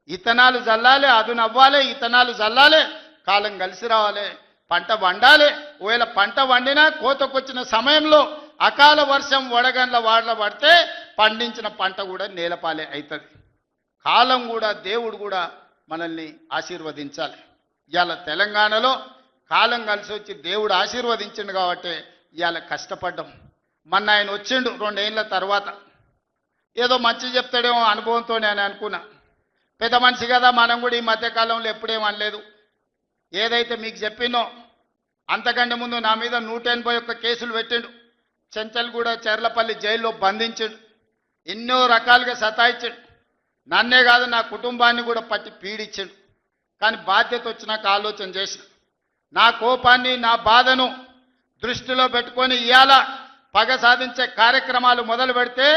ఇతనాలు జల్లాలి, అదును అవ్వాలి, ఇతనాలు జల్లాలి, కాలం కలిసి రావాలి, పంట వండాలి. ఒకవేళ పంట వండినా కోతకొచ్చిన సమయంలో అకాల వర్షం వడగండ్ల వాడల పడితే పండించిన పంట కూడా నేలపాలే అవుతుంది. కాలం కూడా, దేవుడు కూడా మనల్ని ఆశీర్వదించాలి. ఇవాళ తెలంగాణలో కాలం కలిసి వచ్చి దేవుడు ఆశీర్వదించిండు కాబట్టి ఇవాళ కష్టపడ్డాం. మొన్న ఆయన వచ్చిండు 2 ఏళ్ల తర్వాత. ఏదో మంచి చెప్తాడేమో అనుభవంతో నేను అనుకున్నా. పెద్ద మనిషి కదా, మనం కూడా ఈ మధ్యకాలంలో ఎప్పుడేం అనలేదు. ఏదైతే మీకు చెప్పినో అంతకంటే ముందు నా మీద 181 కేసులు పెట్టిండు. చెంచల్గూడ, చెర్లపల్లి జైల్లో బంధించిండు. ఎన్నో రకాలుగా సతాయించిండు. నన్నే కాదు, నా కుటుంబాన్ని కూడా పట్టి పీడించిండు. కానీ బాధ్యత వచ్చినాక ఆలోచన చేసిన, నా కోపాన్ని, నా బాధను దృష్టిలో పెట్టుకొని ఇవాళ పగ సాధించే కార్యక్రమాలు మొదలు పెడితే,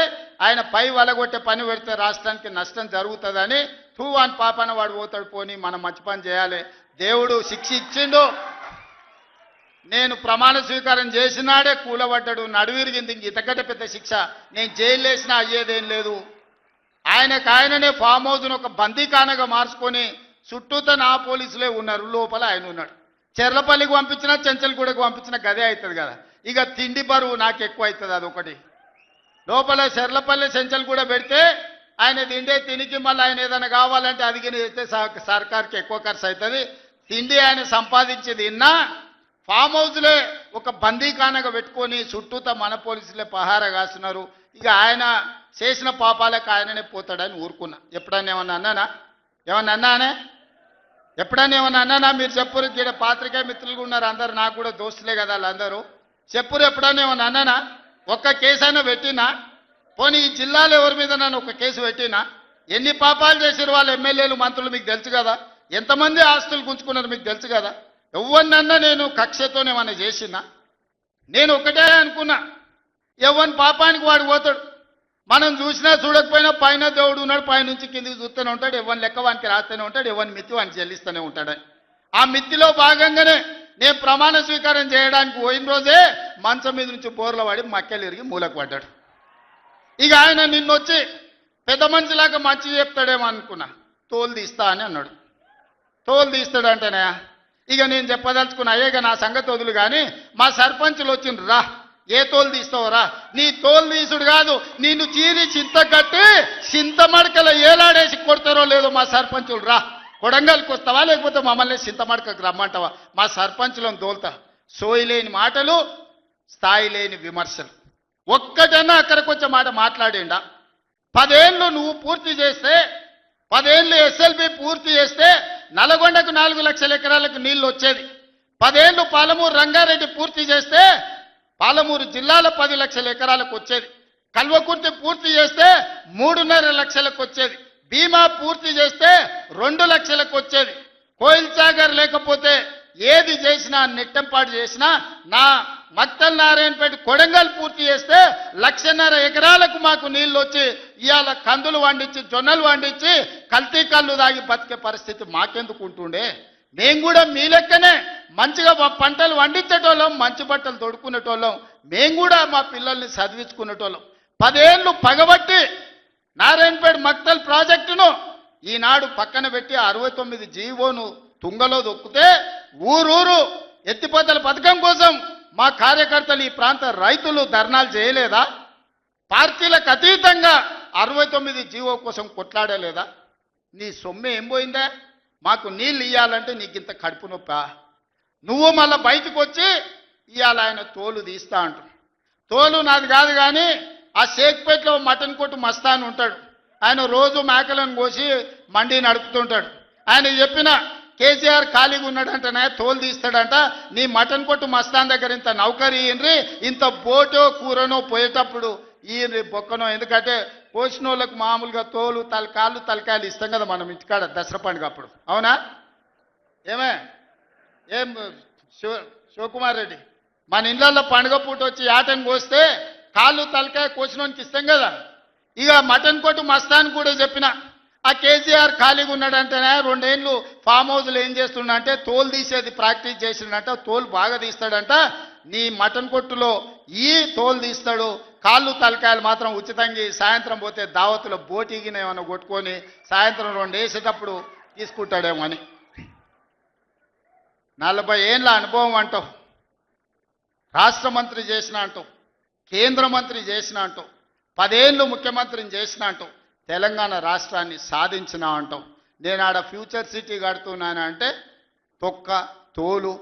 ఆయన పై వలగొట్టే పని పెడితే రాష్ట్రానికి నష్టం జరుగుతుందని తూవాన్ పాపన వాడు పోతాడు, పోని మనం మంచి పని చేయాలి. దేవుడు శిక్ష ఇచ్చిండు. నేను ప్రమాణ స్వీకారం చేసినాడే కూలబడ్డాడు, నడువిరిగింది. ఇంతకంటే పెద్ద శిక్ష నేను జైలు వేసినా అయ్యేదేం లేదు. ఆయననే ఫామ్ హౌస్ను ఒక బందీఖానగా మార్చుకొని చుట్టూతో నా పోలీసులే ఉన్నారు, లోపల ఆయన ఉన్నాడు. చెర్లపల్లికి పంపించినా, చెంచల్గూడకు పంపించినా గదే అవుతుంది కదా. ఇక తిండి బరువు నాకు ఎక్కువ అవుతుంది. అదొకటి. లోపల చెర్లపల్లి, చెంచల్గూడ పెడితే ఆయన తిండే తినికి మళ్ళీ ఆయన ఏదైనా కావాలంటే అది అయితే సర్కార్కి ఎక్కువ ఖర్చు అవుతుంది. తిండి ఆయన సంపాదించేది ఇన్నా ఫామ్ హౌస్లే ఒక బందీఖానగా పెట్టుకొని చుట్టూతో మన పోలీసులే పహారా కాస్తున్నారు. ఇక ఆయన చేసిన పాపాలకు ఆయననే పోతాడని ఊరుకున్నా. ఎప్పుడన్నా ఏమన్నా అన్నానా? ఏమన్నా అన్నానే? ఎప్పుడన్నా ఏమన్నా అన్నానా? మీరు చెప్పురు. ఇక్కడ పాత్రికా మిత్రులు ఉన్నారు అందరు, నాకు కూడా దోస్తులే కదా వాళ్ళందరూ. చెప్పురు, ఎప్పుడన్నా ఏమన్నా అన్నానా? ఒక్క కేసు అయినా పెట్టినా? పోనీ ఈ జిల్లాలో ఎవరి మీద నన్ను ఒక కేసు పెట్టినా? ఎన్ని పాపాలు చేసారు వాళ్ళ ఎమ్మెల్యేలు, మంత్రులు మీకు తెలుసు కదా. ఎంతమంది ఆస్తులు గుంజుకున్నారు మీకు తెలుసు కదా. ఎవరినన్నా నేను కక్షతోనేమన్నా చేసినా? నేను ఒకటే అనుకున్నా, ఎవరి పాపానికి వాడు పోతాడు. మనం చూసినా చూడకపోయినా పైన దేవుడు ఉన్నాడు, పైనుంచి కిందికి చూస్తూనే ఉంటాడు. ఎవరిని లెక్క వానికి రాస్తూనే ఉంటాడు, ఎవరిని మిత్తి వానికి చెల్లిస్తూనే ఉంటాడని. ఆ మిత్తిలో భాగంగానే నేను ప్రమాణ స్వీకారం చేయడానికి పోయిన రోజే మంచం మీద నుంచి బోర్ల పడి మక్కెలు ఇరిగి మూలకు పడ్డాడు. ఇక ఆయన నిన్నొచ్చి పెద్ద మనిషిలాగా మంచి చెప్తాడేమో అనుకున్నా. తోలు తీస్తా అని అన్నాడు. తోలు తీస్తాడంటేనే ఇక నేను చెప్పదలుచుకున్నా, అయ్యేగా నా సంగతి వదులు కానీ మా సర్పంచులు వచ్చిండ్రు, రా ఏ తోలు తీస్తావురా? నీ తోలు తీసుడు కాదు, నిన్ను చీరి చింత కట్టి చింతమడకల ఏలాడేసి కొడతారో లేదో మా సర్పంచులు, రా కొడంగల్కి వస్తావా లేకపోతే మమ్మల్ని చింతమడకకు రమ్మంటావా? మా సర్పంచులను తోలుతా. సోయి లేని మాటలు, స్థాయి లేని విమర్శలు. ఒక్కటన్నా అక్కడికి వచ్చే మాట మాట్లాడిండా? 10 ఏళ్ళు నువ్వు పూర్తి చేస్తే, 10 ఏళ్ళు ఎస్ఎల్బి పూర్తి చేస్తే నల్గొండకు 4 లక్షల ఎకరాలకు నీళ్లు వచ్చేది. 10 ఏళ్ళు పాలమూరు రంగారెడ్డి పూర్తి చేస్తే పాలమూరు జిల్లాలో 10 లక్షల ఎకరాలకు వచ్చేది. కల్వకుర్తి పూర్తి చేస్తే 3.5 లక్షలకు వచ్చేది. భీమా పూర్తి చేస్తే 2 లక్షలకు వచ్చేది. కోయిల్ సాగర్ లేకపోతే ఏది చేసినా, నెట్టంపాటు చేసినా, నా మక్తల్ నారాయణపేట కొడంగల్ పూర్తి చేస్తే 1.5 ఎకరాలకు మాకు నీళ్ళు వచ్చి ఇవాళ కందులు వండించి, జొన్నలు వండించి, కల్తీ కళ్ళు దాగి బతికే పరిస్థితి మాకెందుకు ఉంటుండే? మేము కూడా మీ లెక్కనే మంచిగా పంటలు వండించేటోళ్ళం, మంచి బట్టలు తొడుక్కునేటోళ్ళం. మేము కూడా మా పిల్లల్ని చదివించుకునేటోళ్ళం. 10 ఏళ్ళు పగబట్టి నారాయణపేట మక్తల్ ప్రాజెక్టును ఈనాడు పక్కన పెట్టి 69 జీవోను తుంగలో దొక్కితే ఊరూరు ఎత్తిపోతల పథకం కోసం మా కార్యకర్తలు, ఈ ప్రాంత రైతులు ధర్నాలు చేయలేదా? పార్టీలకు అతీతంగా 69 జీవో కోసం కొట్లాడలేదా? నీ సొమ్మె ఏం పోయిందా? మాకు నీళ్ళు ఇవ్వాలంటే నీకు ఇంత కడుపు నొప్పా? నువ్వు మళ్ళీ బయటకు వచ్చి ఇవాళ ఆయన తోలు తీస్తా అంటు. తోలు నాది కాదు కానీ ఆ షేక్పేటలో మటన్ కొట్టు మస్తాన్ ఉంటాడు. ఆయన రోజు మేకలను కోసి మండి నడుపుతుంటాడు. ఆయన చెప్పిన కేసీఆర్ ఖాళీగా ఉన్నాడంటనే తోలు తీస్తాడంట. నీ మటన్ కొట్టు మస్తాన్ దగ్గర ఇంత నౌకరీ ఇయ్యండ్రి, ఇంత బోటో కూరనో పోయేటప్పుడు ఈ బొక్కనో. ఎందుకంటే కోసిన వాళ్ళకు మామూలుగా తోలు, కాళ్ళు, తలకాయలు ఇస్తాం కదా మనం ఇంటికాడ దసరా పండుగ అప్పుడు. అవునా? ఏమే ఏం శివకుమార్ రెడ్డి, మన ఇళ్ళల్లో పండుగ పూట వచ్చి యాటను కోస్తే కాళ్ళు తలకాయ కోసినోనికి ఇస్తాం కదా. ఇక మటన్ కొట్టు మస్తాన్ కూడా చెప్పిన, ఆ కేసీఆర్ ఖాళీగా ఉన్నాడంటేనే 2 ఏళ్ళు ఫామ్ హౌస్లో ఏం చేస్తున్నా అంటే తోలు తీసేది ప్రాక్టీస్ చేసిండంట. తోలు బాగా తీస్తాడంట. నీ మటన్ కొట్టులో ఈ తోలు తీస్తాడు, కాళ్ళు తలకాయలు మాత్రం ఉచితంగా సాయంత్రం పోతే దావతులో బోటిగిన ఏమైనా కొట్టుకొని సాయంత్రం 2 వేసేటప్పుడు తీసుకుంటాడేమో అని. 40 ఏళ్ళ అనుభవం అంటావు, రాష్ట్ర మంత్రి చేసిన అంటావు, కేంద్ర మంత్రి చేసిన అంటావు, 10 ఏళ్ళు ముఖ్యమంత్రిని చేసిన అంటావు, తెలంగాణ రాష్ట్రాన్ని సాధించిన అంటావు. నేను ఆడ ఫ్యూచర్ సిటీ కడుతున్నాను అంటే తొక్క తోలు,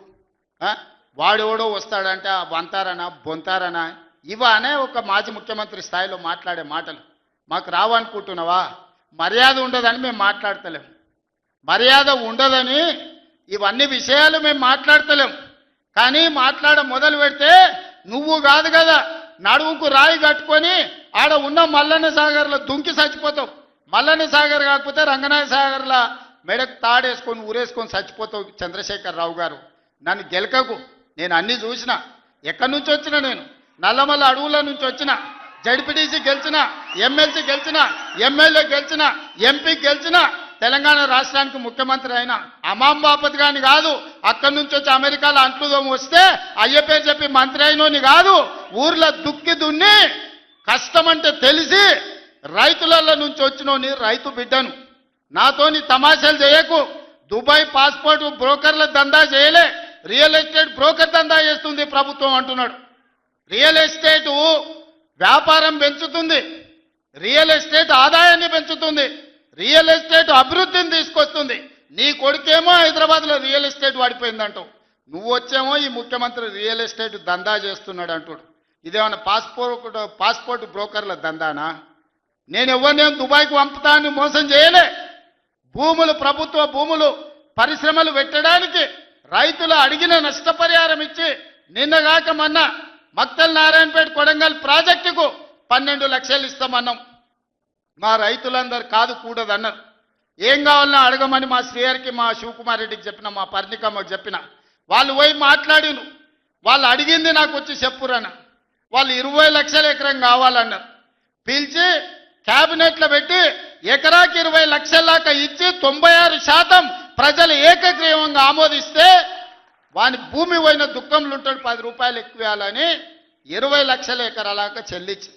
వాడెవడో వస్తాడంటే వంతారనా బొంతారనా ఇవనే ఒక మాజీ ముఖ్యమంత్రి స్థాయిలో మాట్లాడే మాటలు మాకు రావనుకుంటున్నావా? మర్యాద ఉండదని మేము మాట్లాడతలేం, మర్యాద ఉండదని ఇవన్నీ విషయాలు మేము మాట్లాడతలేం. కానీ మాట్లాడ మొదలు పెడితే నువ్వు కాదు కదా నడుముకు రాయి కట్టుకొని ఆడ ఉన్న మల్లన్న సాగర్లో దుంకి చచ్చిపోతావు. మల్లన్న సాగర్ కాకపోతే రంగనాయ సాగర్లో మెడకు తాడేసుకొని ఊరేసుకొని చచ్చిపోతావు. చంద్రశేఖర్ రావు గారు, నన్ను గెలకకు. నేను అన్నీ చూసిన. ఎక్కడి నుంచి వచ్చిన నేను నల్లమల్ల అడవుల నుంచి వచ్చిన. జడ్పీటీసీ గెలిచిన, ఎమ్మెల్సీ గెలిచిన, ఎమ్మెల్యే గెలిచిన, ఎంపీ గెలిచిన, తెలంగాణ రాష్ట్రానికి ముఖ్యమంత్రి అయిన అమాం బాపత్ గాని కాదు. అక్కడి నుంచి వచ్చి అమెరికాలో అంట్లుదోమ వస్తే అయ్య పేరు చెప్పి మంత్రి అయినోని కాదు. ఊర్లో దుక్కి దున్ని కష్టమంటే తెలిసి రైతులలో నుంచి వచ్చినోని రైతు బిడ్డను. నాతోని తమాషాలు చేయకు. దుబాయ్ పాస్పోర్ట్ బ్రోకర్ల దందా చేయలే, రియల్ ఎస్టేట్ బ్రోకర్ దందా చేస్తుంది ప్రభుత్వం అంటున్నాడు. రియల్ ఎస్టేటు వ్యాపారం పెంచుతుంది, రియల్ ఎస్టేట్ ఆదాయాన్ని పెంచుతుంది, రియల్ ఎస్టేట్ అభివృద్ధిని తీసుకొస్తుంది. నీ కొడుకేమో హైదరాబాద్లో రియల్ ఎస్టేట్ వాడిపోయిందంటావు, నువ్వు వచ్చేమో ఈ ముఖ్యమంత్రి రియల్ ఎస్టేట్ దందా చేస్తున్నాడు అంటాడు. ఇదేమన్నా పాస్పోర్ట్ బ్రోకర్ల దందానా? నేను ఎవరినేం దుబాయ్కి పంపుతాన్ని మోసం చేయలే. భూములు, ప్రభుత్వ భూములు, పరిశ్రమలు పెట్టడానికి రైతులు అడిగిన నష్టపరిహారం ఇచ్చి నిన్నగాక మొన్న మక్తల్ నారాయణపేట కొడంగల్ ప్రాజెక్టుకు 12 లక్షలు ఇస్తామన్నాం. మా రైతులందరూ కాదు కూడదన్నారు. ఏం కావాలన్నా అడగమని మా శ్రీహరికి, మా శివకుమార్ రెడ్డికి చెప్పిన, మా పరిణికమ్మకు చెప్పిన. వాళ్ళు పోయి మాట్లాడిను. వాళ్ళు అడిగింది నాకు వచ్చి చెప్పురన్న. వాళ్ళు 20 లక్షల ఎకరం కావాలన్నారు. పిలిచి క్యాబినెట్లో పెట్టి ఎకరాకి 20 లక్షల దాకా ఇచ్చి 96% ప్రజలు ఏకగ్రీవంగా ఆమోదిస్తే వాని భూమి పోయిన దుఃఖంలో ఉంటాడు, 10 రూపాయలు ఎక్కువ ఇవ్వాలని 20 లక్షల ఎకరాలాగా చెల్లించి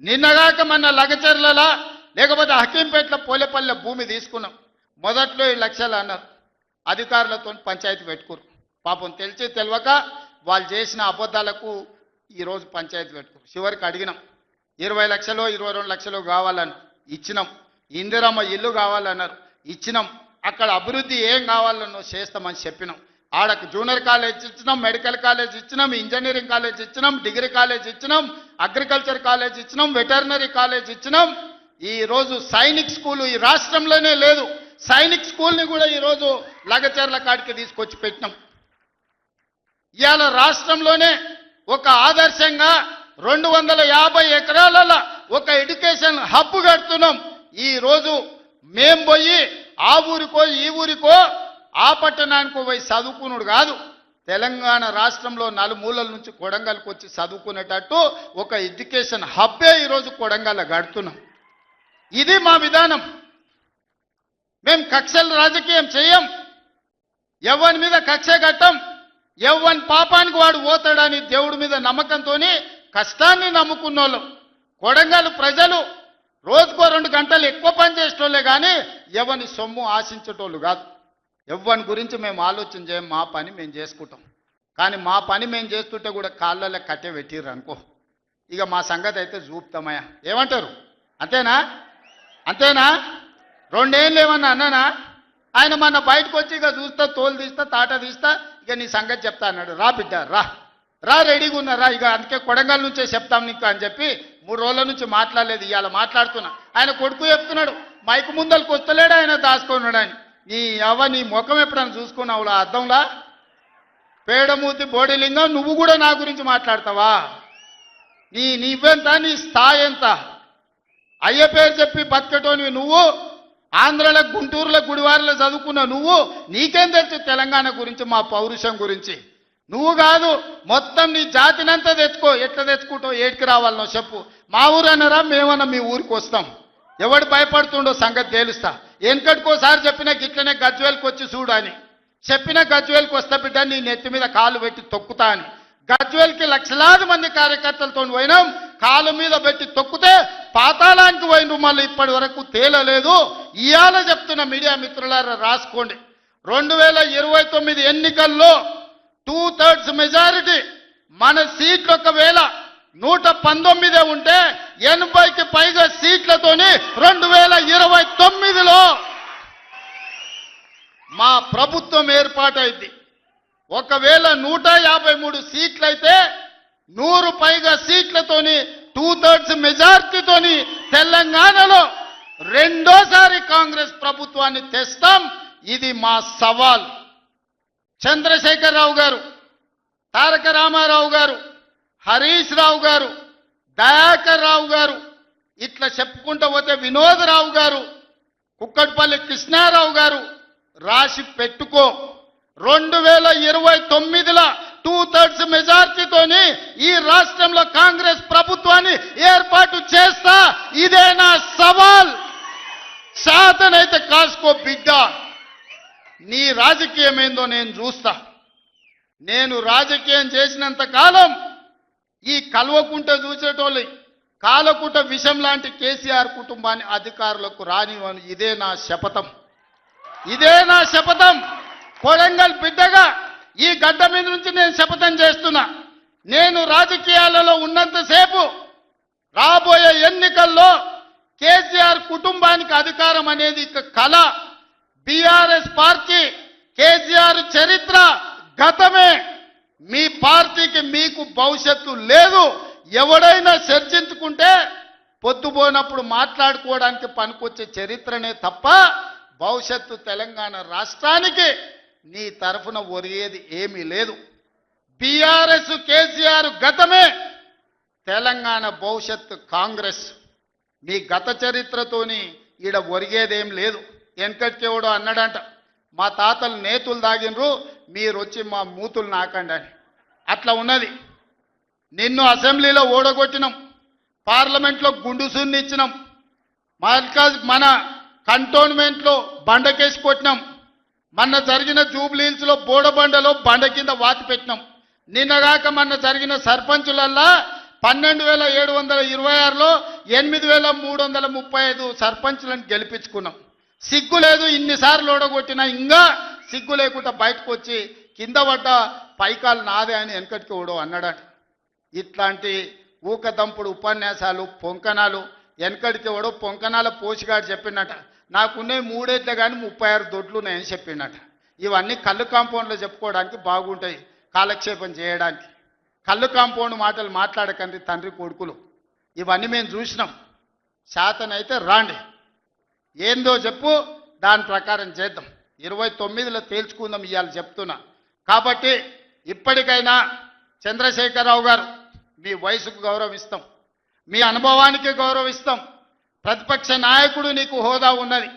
నిన్నగాక మన లగచర్లలా లేకపోతే హకీంపేటలో పోలేపల్లె భూమి తీసుకున్నాం. మొదట్లో 7 లక్షలు అన్నారు. అధికారులతో పంచాయతీ పెట్టుకోరు. పాపం తెలిసి తెలియక వాళ్ళు చేసిన అబద్ధాలకు ఈరోజు పంచాయతీ పెట్టుకోరు. చివరికి అడిగినాం, 20 లక్షలు 22 లక్షలు కావాలని ఇచ్చినాం. ఇందిరమ్మ ఇల్లు కావాలన్నారు, ఇచ్చినాం. అక్కడ అభివృద్ధి ఏం కావాలన్నో చేస్తామని చెప్పినాం. ఆడకు జూనియర్ కాలేజ్ ఇచ్చినాం, మెడికల్ కాలేజ్ ఇచ్చినాం, ఇంజనీరింగ్ కాలేజ్ ఇచ్చినాం, డిగ్రీ కాలేజ్ ఇచ్చినాం, అగ్రికల్చర్ కాలేజ్ ఇచ్చినాం, వెటర్నరీ కాలేజ్ ఇచ్చినాం. ఈరోజు సైనిక్ స్కూలు ఈ రాష్ట్రంలోనే లేదు. సైనిక్ స్కూల్ని కూడా ఈరోజు లగచర్ల కాడికి తీసుకొచ్చి పెట్టినాం. ఇవాళ రాష్ట్రంలోనే ఒక ఆదర్శంగా 250 ఎకరాల ఒక ఎడ్యుకేషన్ హబ్ కడుతున్నాం. ఈరోజు మేం పోయి ఆ ఊరికో ఈ ఊరికో ఆ పట్టణానికో పోయి చదువుకున్నాడు కాదు, తెలంగాణ రాష్ట్రంలో నలుమూలల నుంచి కొడంగల్కి వచ్చి చదువుకునేటట్టు ఒక ఎడ్యుకేషన్ హబ్బే ఈరోజు కొడంగల్ కడుతున్నాం. ఇది మా విధానం. మేము కక్షల రాజకీయం చేయం, ఎవరి మీద కక్ష కట్టం. ఎవరి పాపానికి వాడు పోతాడని దేవుడి మీద నమ్మకంతో కష్టాన్ని నమ్ముకున్నోళ్ళం. కొడంగల్ ప్రజలు రోజుకో 2 గంటలు ఎక్కువ పని చేసేటోళ్ళే కానీ ఎవరిని సొమ్ము ఆశించేటోళ్ళు కాదు. ఎవరి గురించి మేము ఆలోచన చేయం, మా పని మేము చేసుకుంటాం. కానీ మా పని మేము చేస్తుంటే కూడా కాళ్ళలో కట్టె పెట్టిర్రు అనుకో, ఇక మా సంగతి అయితే చూపుతామయ్యా. ఏమంటారు? అంతేనా? అంతేనా? 2 ఏళ్ళు ఏమన్నా అన్నానా? ఆయన మన బయటకు వచ్చి ఇక చూస్తా, తోలు తీస్తా, తాట తీస్తా, ఇక నీ సంగతి చెప్తా అన్నాడు. రా బిడ్డ రా రా, రెడీగా ఉన్నారా? ఇక అందుకే కొడంగల్ నుంచే చెప్తాం నీకు అని చెప్పి 3 రోజుల నుంచి మాట్లాడలేదు. ఇవాళ మాట్లాడుతున్నా. ఆయన కొడుకు చెప్తున్నాడు, మైకు ముందలకు వస్తలేడు, ఆయన దాచుకున్నాడు అని. నీ ముఖం ఎప్పుడైనా చూసుకున్నావు అర్థంలా? పేడమూతి బోడిలింగం, నువ్వు కూడా నా గురించి మాట్లాడతావా? నీవెంత, నీ స్థాయి ఎంత? అయ్య పేరు చెప్పి బతికటోనివి నువ్వు, ఆంధ్రలో గుంటూరులో గుడివారిలో చదువుకున్న నువ్వు నీకేం తెలుసు తెలంగాణ గురించి, మా పౌరుషం గురించి? నువ్వు కాదు, మొత్తం నీ జాతినంతా తెచ్చుకో. ఎట్లా తెచ్చుకుంటావు, ఏడికి రావాలనో చెప్పు. మా ఊరు అన్నారా, మేమన్నా మీ ఊరికి వస్తాం. ఎవడు భయపడుతుండో సంగతి తేలుస్తా. వెనకటికోసారి చెప్పిన గిట్లనే గజ్వేల్కి వచ్చి చూడు అని చెప్పిన, గజ్వేల్కి వస్తా బిడ్డ, నీ నెత్తి మీద కాలు పెట్టి తొక్కుతా అని. గజ్వేల్కి లక్షలాది మంది కార్యకర్తలతో పోయినాం, కాలు మీద పెట్టి తొక్కితే పాతాళానికి పోయిన మళ్ళీ ఇప్పటి వరకు తేలలేదు. ఇవాళ చెప్తున్న మీడియా మిత్రులారా రాసుకోండి, 2029 ఎన్నికల్లో 2/3 మెజారిటీ మన సీట్లు ఒకవేళ 119 ఉంటే 80కి పైగా సీట్లతోని 2029లో మా ప్రభుత్వం ఏర్పాటైంది. ఒకవేళ 153 సీట్లయితే 100 పైగా సీట్లతోని 2/3 మెజార్టీతోని తెలంగాణలో రెండోసారి కాంగ్రెస్ ప్రభుత్వాన్ని తెస్తాం. ఇది మా సవాల్. చంద్రశేఖరరావు గారు, తారక రామారావు గారు, హరీష్ రావు గారు, దయాకర్ రావు గారు, ఇట్లా చెప్పుకుంటూ పోతే వినోదరావు గారు, కుక్కట్పల్లి కృష్ణారావు గారు, రాసి పెట్టుకో. 2029లో 2/3 మెజార్టీతోని ఈ రాష్ట్రంలో కాంగ్రెస్ ప్రభుత్వాన్ని ఏర్పాటు చేస్తా. ఇదే నా సవాల్. శాతనైతే కాసుకో బిడ్డ. నీ రాజకీయం ఏందో నేను చూస్తా. నేను రాజకీయం చేసినంత కాలం ఈ కల్వకుంట చూసేటోళ్ళు కాలకుంట విషం లాంటి కేసీఆర్ కుటుంబాన్ని అధికారులకు రానివ్వను. ఇదే నా శపథం, ఇదే నా శపథం. కొడంగల్ బిడ్డగా ఈ గడ్డ మీద నుంచి నేను శపథం చేస్తున్నా. నేను రాజకీయాలలో ఉన్నంతసేపు రాబోయే ఎన్నికల్లో కేసీఆర్ కుటుంబానికి అధికారం అనేది ఇక కళ. బీఆర్ఎస్ పార్టీ, కేసీఆర్ చరిత్ర గతమే. మీ పార్టీకి మీకు భవిష్యత్తు లేదు. ఎవడైనా చర్చించుకుంటే పొద్దుపోయినప్పుడు మాట్లాడుకోవడానికి పనికొచ్చే చరిత్రనే తప్ప భవిష్యత్తు తెలంగాణ రాష్ట్రానికి నీ తరఫున ఒరిగేది ఏమీ లేదు. బీఆర్ఎస్ కేసీఆర్ గతమే, తెలంగాణ భవిష్యత్తు కాంగ్రెస్. మీ గత చరిత్రతోని ఈడ ఒరిగేదేం లేదు. వెనకటికెవడో అన్నాడంట, మా తాతలు నేతులు దాగినరు, మీరు వచ్చి మా మూతులు నాకండి అని. అట్లా ఉన్నది. నిన్ను అసెంబ్లీలో ఓడగొట్టినాం, పార్లమెంట్లో గుండు సున్ని ఇచ్చినాం, మన కంటోన్మెంట్లో బండకేసి కొట్టినాం, మొన్న జరిగిన జూబ్లీహిల్స్లో బోడబండలో బండ కింద వాతి పెట్టినాం. నిన్నగాక మొన్న జరిగిన సర్పంచులల్లా 12,726లో 8,335 సర్పంచులను గెలిపించుకున్నాం. సిగ్గు లేదు, ఇన్నిసార్లు ఓడగొట్టినా ఇంకా సిగ్గు లేకుండా బయటకు వచ్చి కింద పడ్డ పైకాలు నాదే అని వెనకటికి ఓడో అన్నాడట. ఇట్లాంటి ఊకదంపుడు ఉపన్యాసాలు, పొంకనాలు వెనకడికి ఎవడో పొంకనాల పోషిగాడు చెప్పిండట. నాకున్నాయి 3 ఏళ్ళే కానీ 36 దొడ్లు ఉన్నాయని చెప్పిండట. ఇవన్నీ కళ్ళు కాంపౌండ్లో చెప్పుకోవడానికి బాగుంటాయి, కాలక్షేపం చేయడానికి. కళ్ళు కాంపౌండ్ మాటలు మాట్లాడకండి తండ్రి కొడుకులు. ఇవన్నీ మేము చూసినాం. శాతనైతే రాండి, ఏందో చెప్పు, దాని ప్రకారం చేద్దాం. 29లో తేల్చుకుందాం ఇవాళ చెప్తున్నా. కాబట్టి ఇప్పటికైనా చంద్రశేఖరరావు గారు, మీ వయసుకు గౌరవిస్తాం, మీ అనుభవానికి గౌరవిస్తాం. ప్రతిపక్ష నాయకుడు నీకు హోదా ఉన్నది.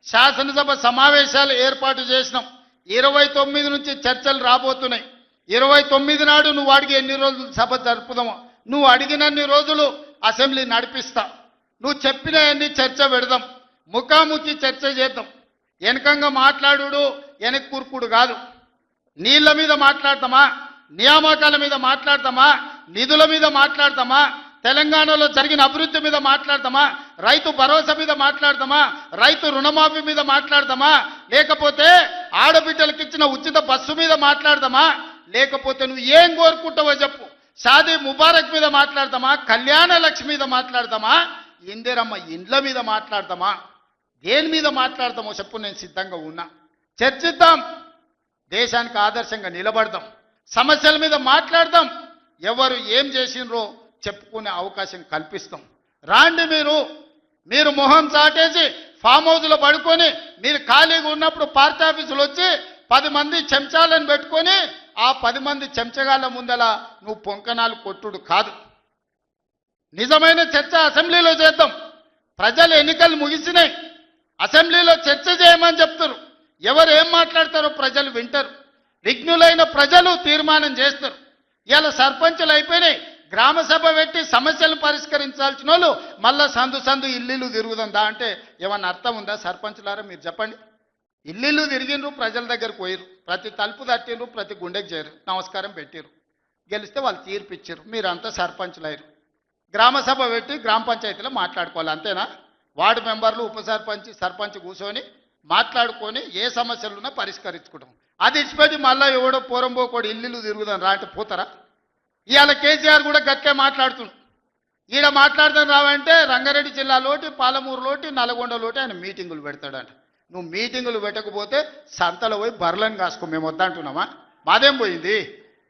శాసనసభ సమావేశాలు ఏర్పాటు చేసినాం. 29 నుంచి చర్చలు రాబోతున్నాయి. 29 నాడు నువ్వు అడిగి ఎన్ని రోజులు సభ జరుపుదామో, నువ్వు అడిగినన్ని రోజులు అసెంబ్లీ నడిపిస్తా. నువ్వు చెప్పిన అన్ని చర్చ పెడదాం, ముఖాముఖి చర్చ చేద్దాం. వెనకంగా మాట్లాడు వెనక్కి కూర్కుడు కాదు. నీళ్ల మీద మాట్లాడతామా, నియామకాల మీద మాట్లాడతామా, నిధుల మీద మాట్లాడతామా, తెలంగాణలో జరిగిన అభివృద్ధి మీద మాట్లాడతామా, రైతు భరోసా మీద మాట్లాడతామా, రైతు రుణమాఫీ మీద మాట్లాడతామా, లేకపోతే ఆడబిడ్డలకు ఇచ్చిన ఉచిత బస్సు మీద మాట్లాడతామా, లేకపోతే నువ్వు ఏం కోరుకుంటావో చెప్పు, షాదీ ముబారక్ మీద మాట్లాడతామా, కళ్యాణ లక్ష్మి మీద మాట్లాడతామా, ఇందిరమ్మ ఇండ్ల మీద మాట్లాడతామా, దేని మీద మాట్లాడతామో చెప్పు, నేను సిద్ధంగా ఉన్నా. చర్చిద్దాం, దేశానికి ఆదర్శంగా నిలబడదాం, సమస్యల మీద మాట్లాడదాం, ఎవరు ఏం చేసినరో చెప్పుకునే అవకాశం కల్పిస్తాం. రాండి, మీరు మొహం చాటేసి ఫామ్ హౌస్లో పడుకొని మీరు ఖాళీగా ఉన్నప్పుడు పార్టీ ఆఫీసులు వచ్చి 10 మంది చెంచాలను పెట్టుకొని ఆ 10 మంది చెంచగాళ్ళ ముందల నువ్వు పొంకనాలు కొట్టుడు కాదు. నిజమైన చర్చ అసెంబ్లీలో చేద్దాం. ప్రజలు ఎన్నికలు ముగిసినాయి, అసెంబ్లీలో చర్చ చేయమని చెప్తారు. ఎవరు ఏం మాట్లాడతారో ప్రజలు వింటారు. విఘ్నులైన ప్రజలు తీర్మానం చేస్తారు. ఇలా సర్పంచులు అయిపోయినాయి. గ్రామ సభ పెట్టి సమస్యలు పరిష్కరించాల్సిన వాళ్ళు మళ్ళా సందు ఇల్లు తిరుగుతుందా అంటే ఏమన్నా అర్థం ఉందా? సర్పంచులారా మీరు చెప్పండి. ఇల్లు తిరిగినరు, ప్రజల దగ్గరకు పోయిరు, ప్రతి తలుపు తట్టినరు, ప్రతి గుండెకి చేరు, నమస్కారం పెట్టిరు, గెలిస్తే వాళ్ళు తీర్పు ఇచ్చారు. మీరంతా సర్పంచులు అయ్యారు. గ్రామ సభ పెట్టి గ్రామ పంచాయతీలో మాట్లాడుకోవాలి, అంతేనా? వార్డు మెంబర్లు, ఉప సర్పంచ్, సర్పంచ్ కూర్చొని మాట్లాడుకొని ఏ సమస్యలున్నా పరిష్కరించుకుంటాం. అది ఇచ్చిపెట్టి మళ్ళీ ఎవడో పోరంబోకోడు ఇల్లు తిరుగుదాం రా అంటే పోతారా? ఇవాళ కేసీఆర్ కూడా గట్టే మాట్లాడుతున్నాడు. ఈడ మాట్లాడదాం రావంటే రంగారెడ్డి జిల్లాలోటి, పాలమూరులోటి, నల్గొండలోటి ఆయన మీటింగులు పెడతాడంట. నువ్వు మీటింగులు పెట్టకపోతే సంతలో పోయి బర్లను కాసుకో, మేము వద్దంటున్నామా? మాదేం పోయింది?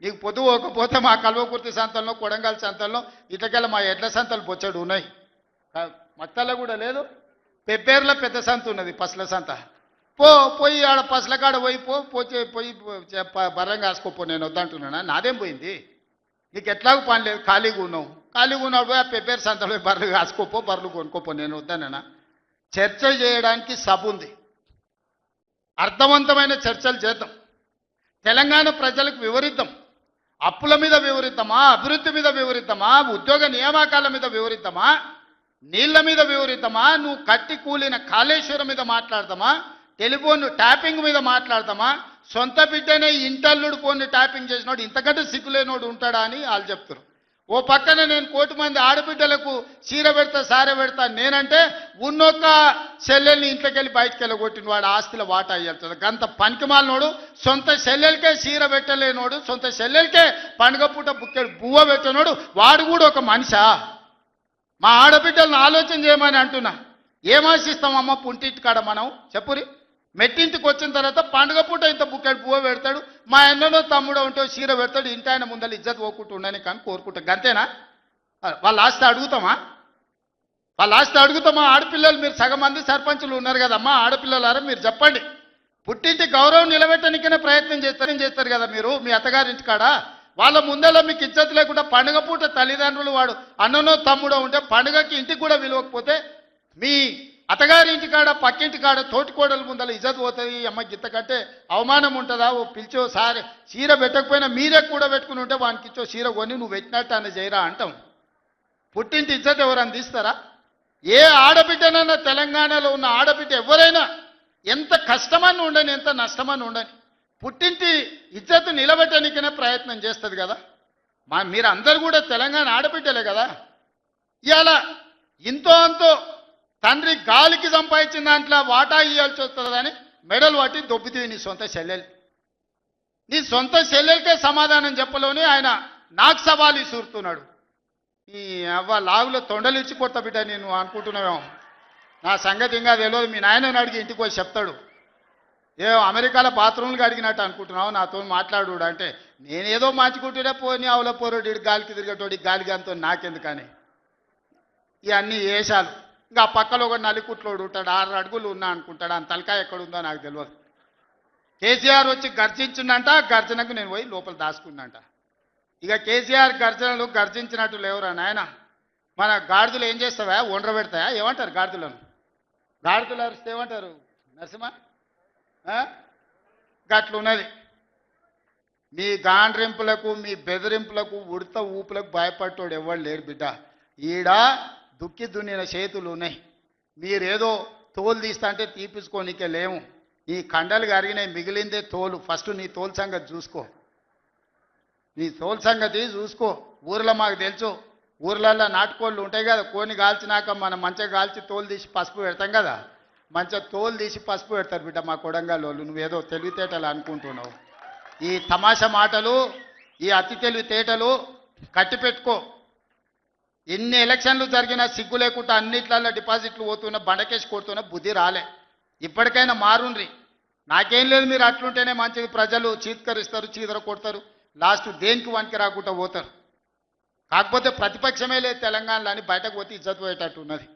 నీకు పొద్దు పోకపోతే మా కల్వకుర్తి సంతల్లో, కొడంగల్ సంతల్లో, ఇటకెళ్ళ మా ఎడ్ల సంతలు బొచ్చడు ఉన్నాయి. మత్తల్లో కూడా లేదు. పెబ్బేర్ల పెద్ద సంత ఉన్నది, పసల సంత. పోయి ఆడ పసల కాడ పోయి బర్రం కాసుకోపో, నేను వద్దంటున్నానా? నాదేం పోయింది? నీకు ఎట్లాగూ పని లేదు, ఖాళీగా ఉన్నావు. ఖాళీగా ఉన్నాడు పోయి ఆ పెబ్బేరు సంతలో బర్రెలు కాసుకోపో, బర్రెలు కొనుక్కోపో, నేను వద్దానా? చర్చ చేయడానికి సభ ఉంది. అర్థవంతమైన చర్చలు చేద్దాం. తెలంగాణ ప్రజలకు వివరిద్దాం. అప్పుల మీద వివరిద్దామా, అభివృద్ధి మీద వివరిద్దామా, ఉద్యోగ నియామకాల మీద వివరిద్దామా, నీళ్ల మీద వివరిద్దామా, నువ్వు కట్టి కూలిన కాళేశ్వరం మీద మాట్లాడదామా, టెలిఫోన్ ట్యాపింగ్ మీద మాట్లాడదామా, సొంత బిడ్డనే ఇంటల్లుడు ఫోన్ ట్యాపింగ్ చేసినోడు ఇంతకంటే సిగ్గులేనోడు ఉంటాడా అని వాళ్ళు చెప్తారు. ఓ పక్కన నేను 1 కోటి మంది ఆడబిడ్డలకు చీర పెడతా, సారె పెడతా నేనంటే ఉన్నొక్క చెల్లెల్ని ఇంట్లోకెళ్ళి బయటకు వెళ్ళగొట్టిన వాడు ఆస్తిలో వాటా అయ్యేస్తుంది. గంత పనికిమాలినోడు, సొంత చెల్లెలకే చీర పెట్టలేనోడు, సొంత చెల్లెలకే పండుగ పూట బుక్కెడు బువ్వ పెట్టినోడు వాడు కూడా ఒక మనిషా? మా ఆడబిడ్డలను ఆలోచన చేయమని అంటున్నా. ఏం ఆశిస్తామమ్మ పుంటింటి కాడ మనం? చెప్పురి. మెట్టింటికి వచ్చిన తర్వాత పండుగ పూట ఇంత బుక్కెడు పువ్వ పెడతాడు, మా అన్ననో తమ్ముడో ఉంటే చీర పెడతాడు, ఇంటి ఆయన ముందర ఇజ్జత్ పోకుండా ఉండని కానీ కోరుకుంటాం. గంతేనా? వాళ్ళ ఆస్తి అడుగుతామా? వాళ్ళ ఆస్తి అడుగుతామా? ఆడపిల్లలు మీరు సగం మంది సర్పంచులు ఉన్నారు కదమ్మా, ఆడపిల్లలారా మీరు చెప్పండి. పుట్టింటి గౌరవం నిలబెట్టడానికైనా ప్రయత్నం చేస్తారు కదా మీరు మీ అత్తగారింటి కాడ. వాళ్ళ ముందర మీకు ఇజ్జత్ లేకుండా పండుగ పూట తల్లిదండ్రులు వాడు అన్ననో తమ్ముడో ఉంటే పండుగకి ఇంటికి కూడా విలువకపోతే మీ అత్తగారి ఇంటికాడ, పక్కింటి కాడ, తోటికోడల ముందర ఇజ్జత్ పోతుంది. అమ్మ గిత్త కంటే అవమానం ఉంటుందా? ఓ పిలిచో సారి చీర పెట్టకపోయినా మీరే కూడా పెట్టుకుని ఉంటే వానికి ఇచ్చో చీర కొని నువ్వు పెట్టినట్టు అని చేయరా అంటాం. పుట్టింటి ఇజ్జత్ ఎవరైనా తీస్తారా? ఏ ఆడబిడ్డనైనా తెలంగాణలో ఉన్న ఆడబిడ్డ ఎవరైనా ఎంత కష్టమని ఉండని, ఎంత నష్టమని ఉండని పుట్టింటి ఇజ్జత్ నిలబెట్టడానికైనా ప్రయత్నం చేస్తుంది కదా. మీరు అందరు కూడా తెలంగాణ ఆడబిడ్డలే కదా. ఇవాళ ఇంతో అంతో తండ్రి గాలికి సంపాదించిన దాంట్లో వాటా ఇవ్వాల్సి వస్తుందని మెడలు పట్టి దొబ్బితీవి నీ సొంత చెల్లెలు. నీ సొంత చెల్లెలకే సమాధానం చెప్పలోని ఆయన నాకు సవాలు ఇసురుతున్నాడు. ఈ అవ్వ లాగులో తొండలు ఇచ్చి కొత్త బిడ్డ నేను అనుకుంటున్నావేమో. నా సంగతి ఇంకా తెలియదు. మీ నాయనని అడిగి ఇంటికి పోయి చెప్తాడు. అమెరికాలో బాత్రూమ్లు అడిగినట్టు అనుకుంటున్నావు నాతో మాట్లాడు అంటే, నేనేదో మంచుకుంటూనే పోని అవల పోరోడు గాలికి తిరిగేటోడి గాలికి అంతో నాకెందుకని ఇవన్నీ వేషాలు. ఇంకా పక్కలో ఒక నలికుట్లోడు ఉంటాడు, 6 అడుగులు ఉన్నా అనుకుంటాడు. ఆ తలకాయ ఎక్కడుందో నాకు తెలియదు. కేసీఆర్ వచ్చి గర్జించిందంట, గర్జనకు నేను పోయి లోపల దాచుకున్నంట. ఇక కేసీఆర్ గర్జనలు గర్జించినట్టు లేవురా నాయన. మన గాడిదలు ఏం చేస్తావా? ఒండ్ర పెడతాయా? ఏమంటారు గాడిదలను? గాడిదలు అరిస్తే ఏమంటారు నరసింహ? గట్లున్నది. మీ గాండ్రింపులకు, మీ బెదిరింపులకు, ఉడత ఊపులకు భయపడ్డోడు ఎవరు లేరు బిడ్డ. ఈడ దుక్కి దున్నిన చేతులు ఉన్నాయి. మీరేదో తోలు తీస్తా అంటే తీపించుకోనికే లేము. ఈ కండలు కరిగినాయి, మిగిలిందే తోలు. ఫస్ట్ నీ తోలు సంగతి చూసుకో. నీ తోలు సంగతి చూసుకో. ఊర్లో మాకు తెలుసు, ఊర్లల్లో నాటుకోళ్ళు ఉంటాయి కదా, కోని కాల్చినాక మనం మంచిగా కాల్చి తోలు తీసి పసుపు పెడతాం కదా, మంచిగా తోలు తీసి పసుపు పెడతారు బిడ్డ మా కొడంగల్ వాళ్ళు. నువ్వేదో తెలివితేటలు అనుకుంటున్నావు. ఈ తమాషా మాటలు, ఈ అతి తెలివితేటలు కట్టిపెట్టుకో. ఎన్ని ఎలక్షన్లు జరిగినా సిగ్గు లేకుండా అన్నిట్లలో డిపాజిట్లు పోతున్నా, బండకేసి కొడుతున్నా బుద్ధి రాలే. ఇప్పటికైనా మారుండ్రి. నాకేం లేదు, మీరు అట్లుంటేనే మంచిది. ప్రజలు చీత్కరిస్తారు, చీదర కొడతారు, లాస్ట్ దేనికి వనికి రాకుండా పోతారు. కాకపోతే ప్రతిపక్షమే లేదు తెలంగాణలో అని బయటకు పోతే ఇజ్జత్ పోయేటట్టు ఉన్నది.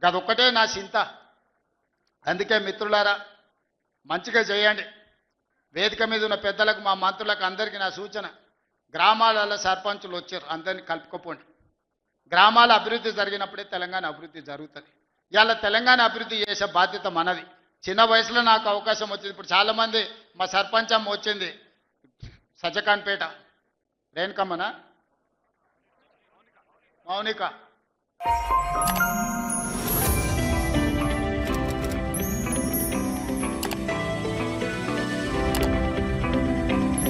అదొక్కటే నా చింత. అందుకే మిత్రులారా మంచిగా చేయండి. వేదిక మీద ఉన్న పెద్దలకు, మా మంత్రులకు అందరికీ నా సూచన, గ్రామాలలో సర్పంచులు వచ్చారు, అందరినీ కలుపుకోపోండి. గ్రామాల అభివృద్ధి జరిగినప్పుడే తెలంగాణ అభివృద్ధి జరుగుతుంది. ఇవాళ తెలంగాణ అభివృద్ధి చేసే బాధ్యత మనది. చిన్న వయసులో నాకు అవకాశం వచ్చింది. ఇప్పుడు చాలామంది మా సర్పంచ్ అమ్మ వచ్చింది సజ్జకాన్పేట, రేణుకమ్మనా, మౌనిక,